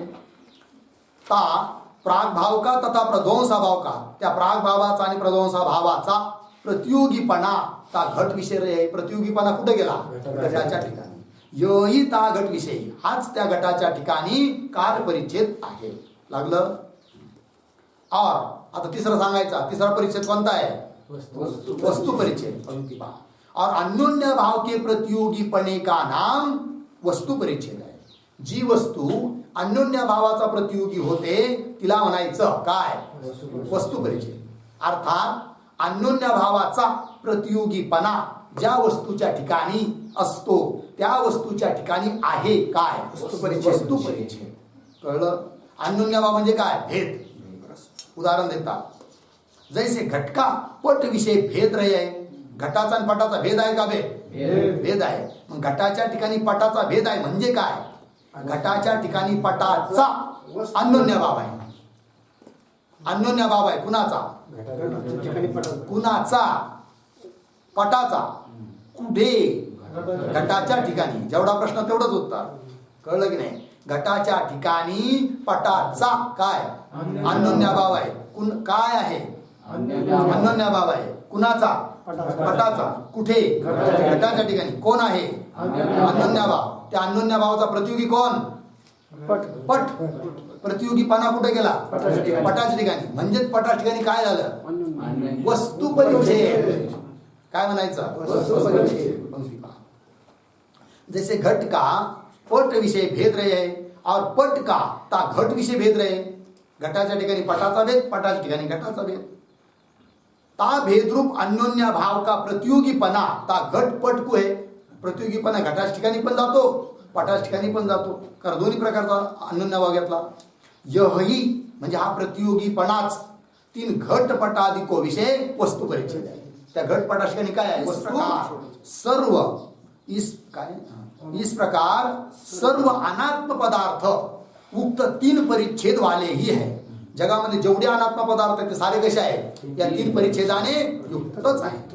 ता प्रागभाव का तथा प्रध्वंसभाव का, त्या प्रागभावाचा आणि प्रध्वंसभावाचा प्रतियोगीपणा ता घट विषय रे आहे. प्रतियोगीपणा कुठे गेला? घटाच्या ठिकाणी. योही ता घट विषय, हाच त्या घटाच्या ठिकाणी काल परिच्छेद आहे. लागलं? और आता तिसरा सांगायचा. तिसरा परिच्छेद कोणता आहे? वस्तु परिच्छेद. और अन्योन्य भाव के प्रतियोगीपणे का नाम वस्तु परिच्छेद आहे. जी वस्तू अन्योन्य भावाचा प्रतियोगी होते तिला म्हणायचं काय? वस्तु परिच्छेद. अर्थात अन्योन्य भावाचा प्रतियोगीपणा ज्या वस्तूच्या ठिकाणी असतो त्या वस्तूच्या ठिकाणी आहे काय? वस्तु परिच्छेद. कळलं? अन्योन्य भाव म्हणजे काय? भेद. उदाहरण देतात. जैसे घटका पट विषय भेद रहे आहे. घटाचा आणि पटाचा भेद आहे का? भेद आहे. मग घटाच्या ठिकाणी पटाचा भेद आहे म्हणजे काय? घटाच्या ठिकाणी पटाचा अन्योन्य भाव आहे. अन्योन्य भाव आहे कुणाचा? कुणाचा? पटाचा. कुठे? घटाच्या ठिकाणी. जेवढा प्रश्न तेवढंच उत्तर. कळलं की नाही? घटाच्या ठिकाणी पटाचा काय? अन्योन्य भाव आहे. काय आहे? अन्योन्य भाव आहे. कुणाचा? पटाचा. कुठे? घटाच्या ठिकाणी. कोण आहे? अन्योन्य भाव. त्या अन्योन्य भावाचा प्रतियोगी कोण? पट. प्रतियोगीपणा कुठे गेला? पटाच्या ठिकाणी. म्हणजेच पटाच्या ठिकाणी काय झालं? वस्तु परिच्छेद. काय म्हणायचं? वस्तु परिच्छेद. जैसे घट का पट विषय भेद रहे है और पट का ता घट विषय भेद रहे. घटाच्या ठिकाणी पटाचा भेद, पटाच्या ठिकाणी घटाचा भेद. ता भेदरूप अन्योन्य भाव का प्रतियोगीपणा ता घट पट को है. प्रतियोगीपणा घटाच्या ठिकाणी पण जातो, पटाच्या ठिकाणी पण जातो. कारण दोन्ही प्रकारचा अन्योन्य भाव घेतला. यही म्हणजे हा प्रतियोगीपणाच तीन घट पटादिको विषय वस्तु परिच्छेद आहे. त्या घट पटाच्या ठिकाणी काय आहे? वस्तु. सर्व इस प्रकार सर्व अनात्म पदार्थ उक्त तीन परिच्छेद वाले ही है. जगामध्ये जेवढे अनात्म पदार्थ आहेत ते सारे कसे आहेत? या तीन परिच्छेदाने युक्तच आहेत.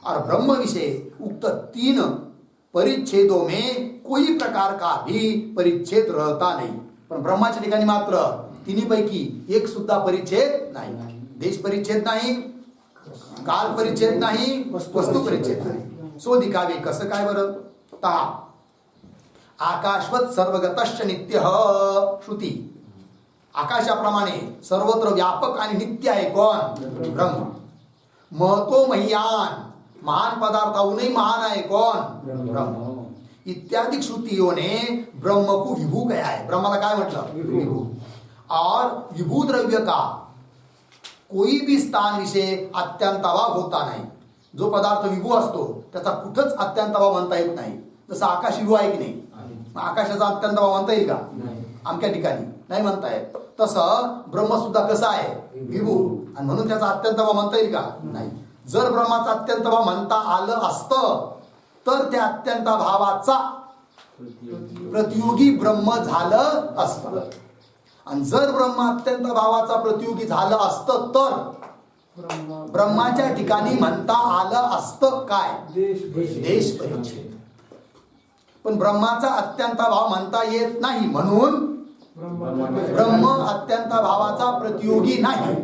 और ब्रह्म विषय उक्त तीन परिच्छेदों में कोई प्रकार का भी परिच्छेद रहता नहीं. पण ब्रह्माच्या ठिकाणी मात्र तिन्हीपैकी एक सुद्धा परिच्छेद नाही. देश परिच्छेद नाही, काल परिच्छेद नाही, वस्तू परिच्छेद नाही. सो दिखावे कसं काय बरं? तहा आकाशवत सर्वगतश्च नित्य श्रुती. आकाशाप्रमाणे सर्वत्र व्यापक आणि नित्य आहे कोण? ब्रह्म. महतो मह्यान, महान पदार्थाहूनही महान आहे कोण? ब्रह्म. इत्यादि श्रुतियों ने ब्रह्म को विभू गया है. ब्रह्माला काय म्हटलं? विभू. और विभू द्रव्य का कोई भी स्थान विषय अत्यंतभाव होता नाही. जो पदार्थ विभू असतो त्याचा कुठंच अत्यंतभाव म्हणता येत नाही. जसं आकाश विभू आहे की नाही? आकाशाचा अत्यंतभाव म्हणता येईल का? आमच्या ठिकाणी नाही म्हणता येत. तसं ब्रह्म सुद्धा कसं आहे? विभू. आणि म्हणून त्याचा अत्यंतभाव म्हणता येईल का? नाही. जर ब्रह्माचा अत्यंतभाव म्हणता आलं असतं तर त्या अत्यंतभावाचा प्रतियोगी ब्रह्म झालं असतं. आणि जर ब्रह्म अत्यंतभावाचा प्रतियोगी झालं असतं तर ब्रह्माच्या ठिकाणी म्हणता आलं असतं काय? देश परिच्छेद. पण ब्रह्माचा अत्यंतभाव म्हणता येत नाही म्हणून ब्रह्म अत्यंतभावाचा प्रतियोगी नाही.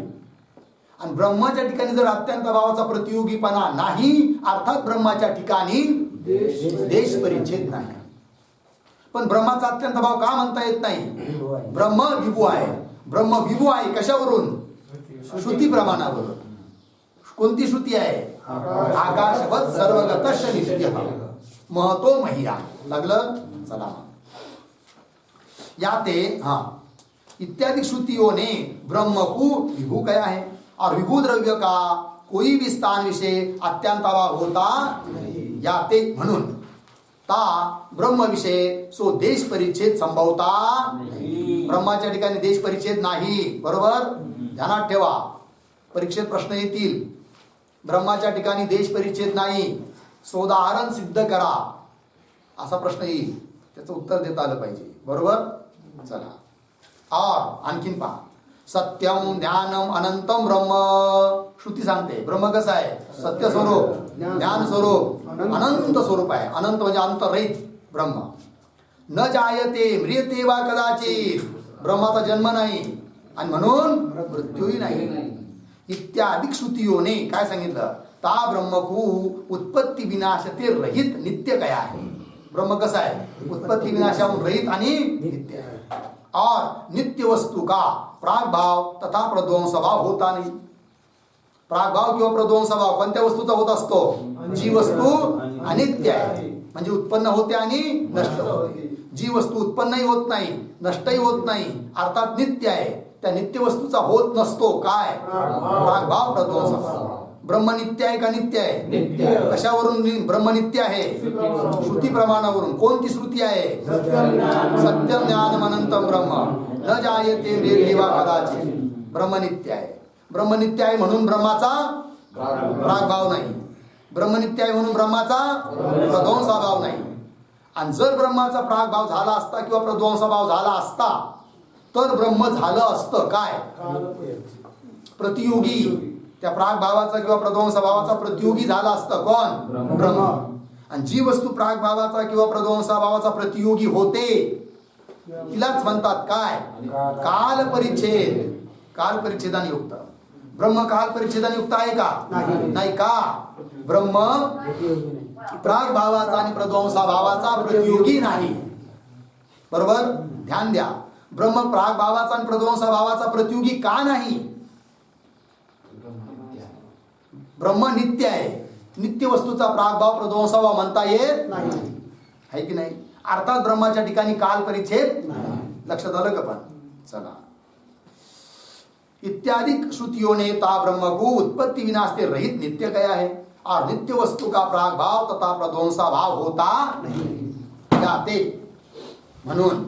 आणि ब्रह्माच्या ठिकाणी जर अत्यंतभावाचा प्रतियोगीपणा नाही अर्थात ब्रह्माच्या ठिकाणी देश परिच्छेद नाही. पण ब्रह्माचा अत्यंतभाव का म्हणता येत नाही? ब्रह्म विभू आहे. ब्रह्म विभू आहे कशावरून? श्रुती प्रमाणावरून. कोणती श्रुती आहे? आकाशवत सर्वगतश्च नित्यः महतो मह्या. लागलं? चला याते हाँ इत्यादि श्रुतियों ने ब्रह्म को विभू कहा है और विभू द्रव्य का कोई भी स्थान विषय अत्यंताभाव होता याते म्हणून ता ब्रह्म विषय सो देश परिच्छेद संभवता ब्रह्माच्या ठिकाणी देश परिच्छेद नाही. बरोबर ध्यानात ठेवा, परीक्षेत प्रश्न येतील. ब्रह्माच्या ठिकाणी देश परिच्छेद नाही, सोदाहरण सिद्ध करा असा प्रश्न येईल, त्याचं उत्तर देता आलं पाहिजे. बरोबर. चला और आणखीन पहा. सत्यम ज्ञानम अनंतम ब्रह्म. श्रुती सांगते ब्रह्म कसं आहे? सत्य स्वरूप, ज्ञान स्वरूप, अनंत स्वरूप आहे. अनंत म्हणजे अंतरहित ब्रह्म. न जायते म्रियते वा कदाचित. ब्रह्माचा जन्म नाही आणि म्हणून मृत्यूही नाही. इत्यादी श्रुतियोने काय सांगितलं? ता ब्रह्म को उत्पत्ती विनाश ते रहित नित्य काय आहे. ब्रह्म कसं आहे? उत्पत्ती विनाशाहून रहित आणि नित्य आहे. और नित्य वस्तु का प्राग भाव तथा प्रध्वंस भाव होता नाही. प्राग भाव किंवा प्रध्वंस भाव कोणत्या वस्तूचा होत असतो? जी वस्तू अनित्य आहे म्हणजे उत्पन्न होते आणि नष्ट होते. जी वस्तू उत्पन्नही होत नाही, नष्टही होत नाही, अर्थात नित्य आहे, त्या नित्य वस्तूचा होत नसतो काय? प्राग भाव प्रध्वंस भाव. ब्रह्म नित्य आहे का नित्य आहे? कशावरून ब्रह्म नित्य आहे? श्रुती प्रमाणावरून. कोणती श्रुती आहे? सत्यम ज्ञानम अनंतम ब्रह्म न जायते म्रियते वा कदाचित. ब्रह्म नित्य आहे. ब्रह्म नित्य आहे म्हणून ब्रह्माचा प्रागभाव नाही. ब्रह्म नित्य आहे म्हणून ब्रह्माचा प्रध्वंसाभाव नाही. आणि जर ब्रह्माचा प्रागभाव झाला असता किंवा प्रध्वंसाभाव झाला असता तर ब्रह्म झालं असतं काय? प्रतियोगी. त्या प्रागभावाचा किंवा प्रध्वंसभावाचा प्रतियोगी झाला असतं कोण? ब्रह्म. आणि जी वस्तू प्रागभावाचा किंवा प्रध्वंसभावाचा प्रतियोगी होते तिलाच म्हणतात काय? काल परिच्छेद. काल परिच्छेदाने युक्त. ब्रह्म काल परिच्छेदाने युक्त आहे का? नाही का? ब्रह्म प्रागभावाचा आणि प्रध्वंसभावाचा प्रतियोगी नाही. बरोबर ध्यान द्या. ब्रह्म प्रागभावाचा आणि प्रध्वंसभावाचा प्रतियोगी का नाही? ब्रह्म नित्य आहे. नित्य वस्तूचा प्रागभाव प्रध्वंसभाव म्हणता येत नाही, आहे की नाही? अर्थात ब्रह्माच्या ठिकाणी काल परिच्छेद लक्षात आलं का? पण चला. इत्यादि श्रुतियों ने ता ब्रह्म को उत्पत्ति विनाश से रहित नित्य कहा है और नित्य वस्तु का प्रागभाव तथा प्रध्वंसाभाव होता नहीं जाते. म्हणून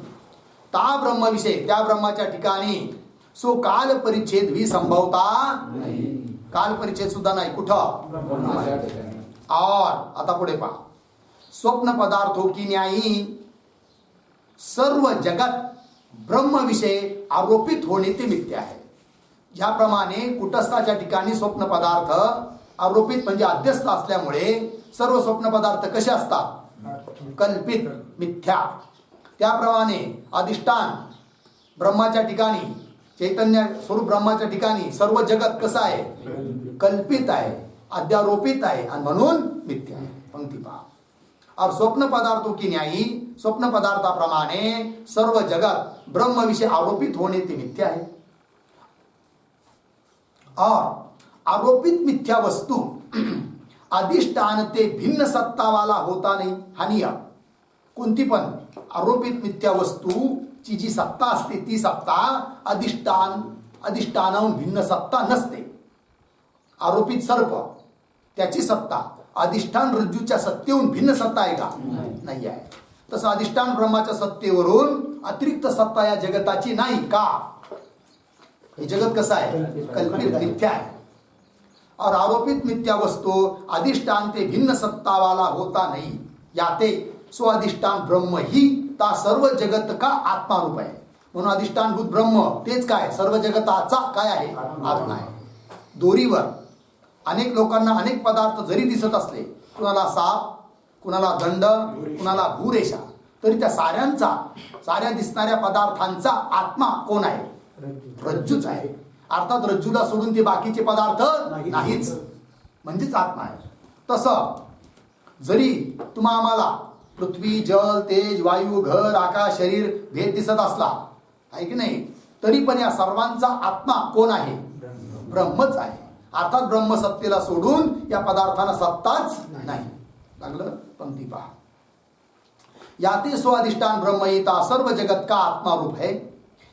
ता ब्रह्म विषय त्या ब्रह्माच्या ठिकाणी सो काल परिच्छेद भी संभवता नाही. काल परिच्छेद सुद्धा नाही. कुठं? और आता पुढे पहा. स्वप्न पदार्थों की न्यायी सर्व जगत ब्रह्म विषय आरोपित होणे ते मिथ्या आहे. ज्याप्रमाणे कुटस्थाच्या ठिकाणी स्वप्न पदार्थ आरोपित म्हणजे अध्यस्त असल्यामुळे सर्व स्वप्न पदार्थ कसे असतात? कल्पित, मिथ्या. त्याप्रमाणे अधिष्ठान ब्रह्माच्या ठिकाणी, चैतन्य स्वरूप ब्रह्माच्या ठिकाणी सर्व जगत कसं आहे? कल्पित आहे, अध्यारोपित आहे आणि म्हणून मिथ्या आहे. पंक्ती पहा. और स्वप्न पदार्थों की न्यायी स्वप्न पदार्थाप्रमाणे सर्व जगत ब्रह्म विषय आरोपित होणे ते मिथ्या आहे. और आरोपित मिथ्या वस्तू अधिष्ठान ते भिन्न सत्ता वाला होता नाही. हा नियम. कोणती पण आरोपित मिथ्या वस्तूची जी सत्ता असते ती सत्ता अधिष्ठानाहून भिन्न सत्ता नसते. आरोपित सर्प त्याची सत्ता अधिष्ठान रज्जूच्या सत्तेहून भिन्न सत्ता आहे का? नाही आहे. तसं अधिष्ठान ब्रह्माच्या सत्तेवरून अतिरिक्त सत्ता या जगताची नाही का? हे जगत कसं आहे? कल्पित, मिथ्या आहे. और आरोपित मिथ्या वस्तू अधिष्ठान ते भिन्न सत्ता वाला होता नहीं. याते सो अधिष्ठान ब्रह्म ही ता सर्व जगत का आत्मारूप आहे. म्हणून अधिष्ठानभूत ब्रह्म तेच काय? सर्व जगताचा काय आहे? आत्मा आहे. दोरीवर अनेक लोकांना अनेक पदार्थ जरी दिसत असले, कुणाला साप, कुणाला दंड, कुणाला भूरेषा, तरी त्या साऱ्या दिसणाऱ्या पदार्थांचा आत्मा कोण आहे? रज्जूच आहे. अर्थात रज्जूला सोडून ते बाकीचे पदार्थ नाहीच, म्हणजेच आत्मा आहे. तसं जरी तुम्हा आम्हाला पृथ्वी, जल, तेज, वायू, घर, आकाश, शरीर भेद दिसत असला आहे की नाही, तरी पण या सर्वांचा आत्मा कोण आहे? ब्रह्मच आहे. अर्थात ब्रह्म सत्तेला सोडून या पदार्थांना सत्ताच नाही. लागलं? पंक्ती पहा. याते स्वाधिष्ठान ब्रह्मयिता सर्व जगत का आत्मा रूप है,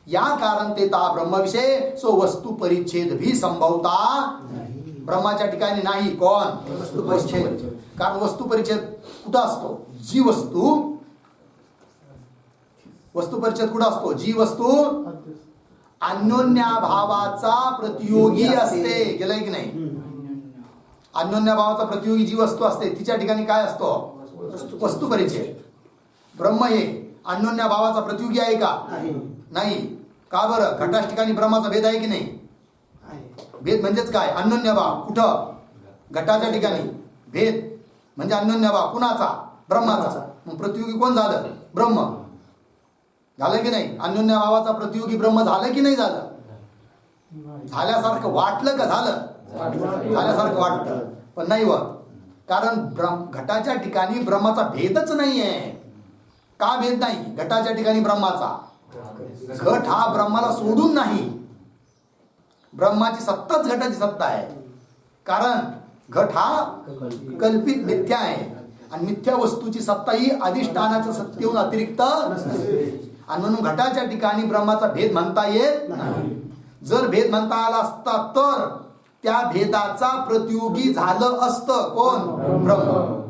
या कारण ते ता ब्रह्म विषय सो वस्तू परिच्छेद भी संभवता ब्रह्माच्या ठिकाणी नाही. कोण? वस्तू परिच्छेद. कारण वस्तू परिच्छेद कुठं असतो? जी वस्तू, वस्तू परिच्छेद कुठं असतो? जी वस्तू अन्योन्याभावाचा प्रतियोगी असते. गेलंय की नाही? अन्योन्याभावाचा प्रतियोगी जी वस्तू असते तिच्या ठिकाणी काय असतो? वस्तू परिच्छेद. ब्रह्म हे अन्योन्याभावाचा प्रतियोगी आहे का? नाही. का बरं? घटाच्या ठिकाणी ब्रह्माचा भेद आहे की नाही? भेद म्हणजेच काय? अन्योन्यभाव. कुठं? घटाच्या ठिकाणी भेद म्हणजे अन्योन्यभाव. कुणाचा? ब्रह्माचा. मग प्रतियोगी कोण झालं? ब्रह्म. झालं की नाही? अन्योन्यभावाचा प्रतियोगी ब्रह्म झालं की नाही झालं? झाल्यासारखं वाटलं का? झालं. झाल्यासारखं वाटतं पण नाही होत. कारण घटाच्या ठिकाणी ब्रह्माचा भेदच नाही आहे. का भेद नाही घटाच्या ठिकाणी ब्रह्माचा? घट हा ब्रह्माला सोडून नाही. ब्रह्माची सत्ताच घटाची सत्ता आहे. कारण घट हा कल्पित मिथ्या आहे आणि मिथ्या वस्तूची सत्ता ही अधिष्ठानाच्या सत्तेहून अतिरिक्त नसते. आणि म्हणून घटाच्या ठिकाणी ब्रह्माचा भेद म्हणता येत नाही. जर भेद म्हणता आला असता तर त्या भेदाचा प्रतियोगी झालं असतं. कोण? ब्रह्म.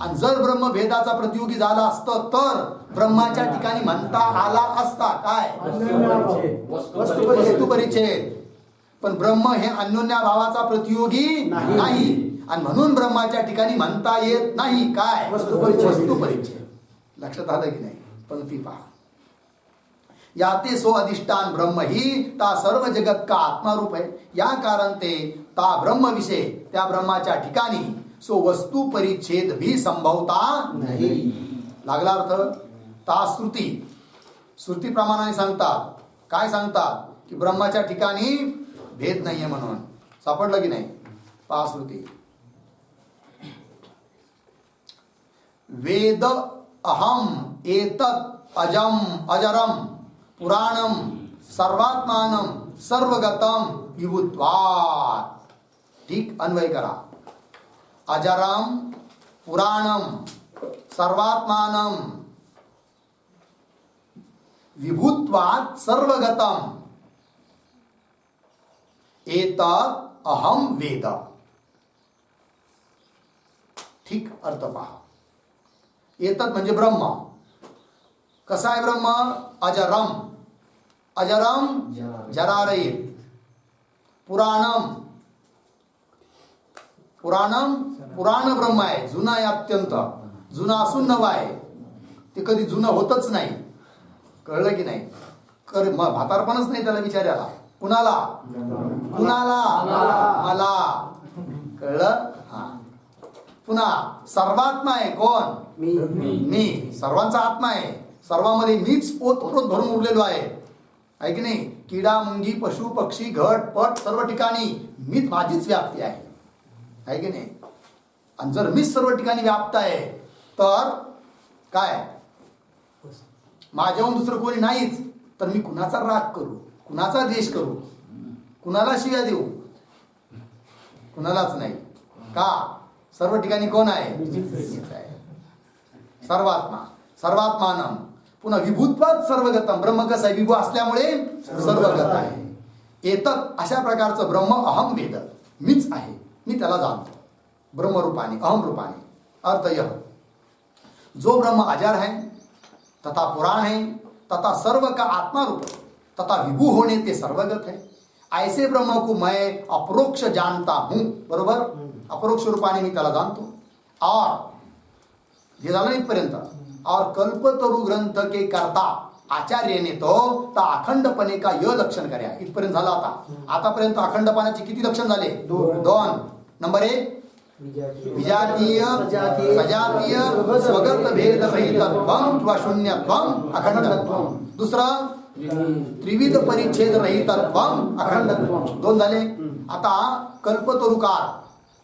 आणि जर ब्रह्म भेदाचा प्रतियोगी झाला असतं तर ब्रह्माच्या ठिकाणी म्हणता आला असता काय? वस्तू परिच्छेद. पण ब्रह्म हे अन्योन्याभावाचा प्रतियोगी नाही आणि म्हणून ब्रह्माच्या ठिकाणी म्हणता येत नाही काय? वस्तू परिच्छेद. लक्षात आलं की नाही? पंक्ती पहा. याते सो अधिष्ठान ब्रह्म ही ता सर्व जगत का आत्मा रूप है, या कारण ते ता ब्रह्म विषय त्या ब्रह्माच्या ठिकाणी सो वस्तू परिच्छेद भी संभवता नाही. लागला अर्थ? ता श्रुती. श्रुती प्रमाणाने सांगतात. काय सांगतात? की ब्रह्माच्या ठिकाणी भेद नाहीये म्हणून. सापडलं की नाही? पहा श्रुती. वेद अहम एतत् अजम अजरम पुराणम सर्वात्मानम सर्वगतम विभुत्वात्. ठीक अन्वय करा. अजरम पुराणम सर्वात्मानम विभुत्वात् सर्वगतम एतत् अहम वेद. ठीक अर्थ पहा. एतत् म्हणजे ब्रह्म. कसा आहे ब्रह्म? अजरम. अजरम जरारहित. पुराणम. पुराणम पुराण ब्रह्म आहे. जुना आहे अत्यंत. जुना असून नवा आहे. ते कधी जुनं होतच नाही. कळलं की नाही? म्हातारपणच नाही त्याला विचारायला. कुणाला? कुणाला? मला. कळलं? हा. पुन्हा सर्वात्मा आहे. कोण? मी. सर्वांचा आत्मा आहे. सर्वांमध्ये मीच ओतप्रोत भरून उरलेलो आहे की नाही? किडा मुंगी पशु पक्षी घट पट सर्व ठिकाणी मीच, माझीच व्याप्ती आहे की नाही? आणि जर मीच सर्व ठिकाणी व्याप्त आहे तर काय? माझ्याहून दुसरं कोणी नाहीच. तर मी कुणाचा राग करू? कुणाचा द्वेष करू? कुणाला शिव्या देऊ? कुणालाच नाही. का? सर्व ठिकाणी कोण आहे? सर्वात्मा. सर्वात्मानम. पुन्हा विभुत्वात सर्वगतम. ब्रह्म कसं आहे? विभू असल्यामुळे सर्वगत आहे. एतत् अशा प्रकारचं ब्रह्म अहम वेद. मीच आहे. मी त्याला जाणतो ब्रह्मरूपाने अहम रूपाने. अर्थ यह जो ब्रह्म अजर है तथा पुराण है तथा सर्व का आत्मा रूप तथा विभू होने ते सर्वगत है, ऐसे ब्रह्म को मैं अपरोक्ष जानता हूं. बरोबर? अपरोक्ष रूपाने मी त्याला जाणतो. और हे झालं इथपर्यंत. और कल्पतरु ग्रंथ के कर्ता आचार्य ने तो ता अखंडपणे का य लक्षण कर्या. इथपर्यंत झालं. आतापर्यंत अखंडपणाची किती लक्षण झाले? दोन. नंबर 1 विजातीय सजातीय स्वगत भेद रहितत्वम किंवा शून्यत्वम अखंडत्वम. दुसरं त्रिविध परिच्छेद रहितत्वम अखंडत्वम. 2 झाले. आता कल्पतरुकार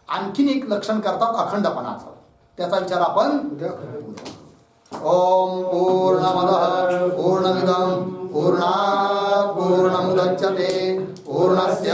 आणखीन एक लक्षण करतात अखंडपणाचं. त्याचा विचार आपण ओम पूर्णमदः पूर्णमिदं पूर्णात् पूर्णमुदच्यते पूर्णस्य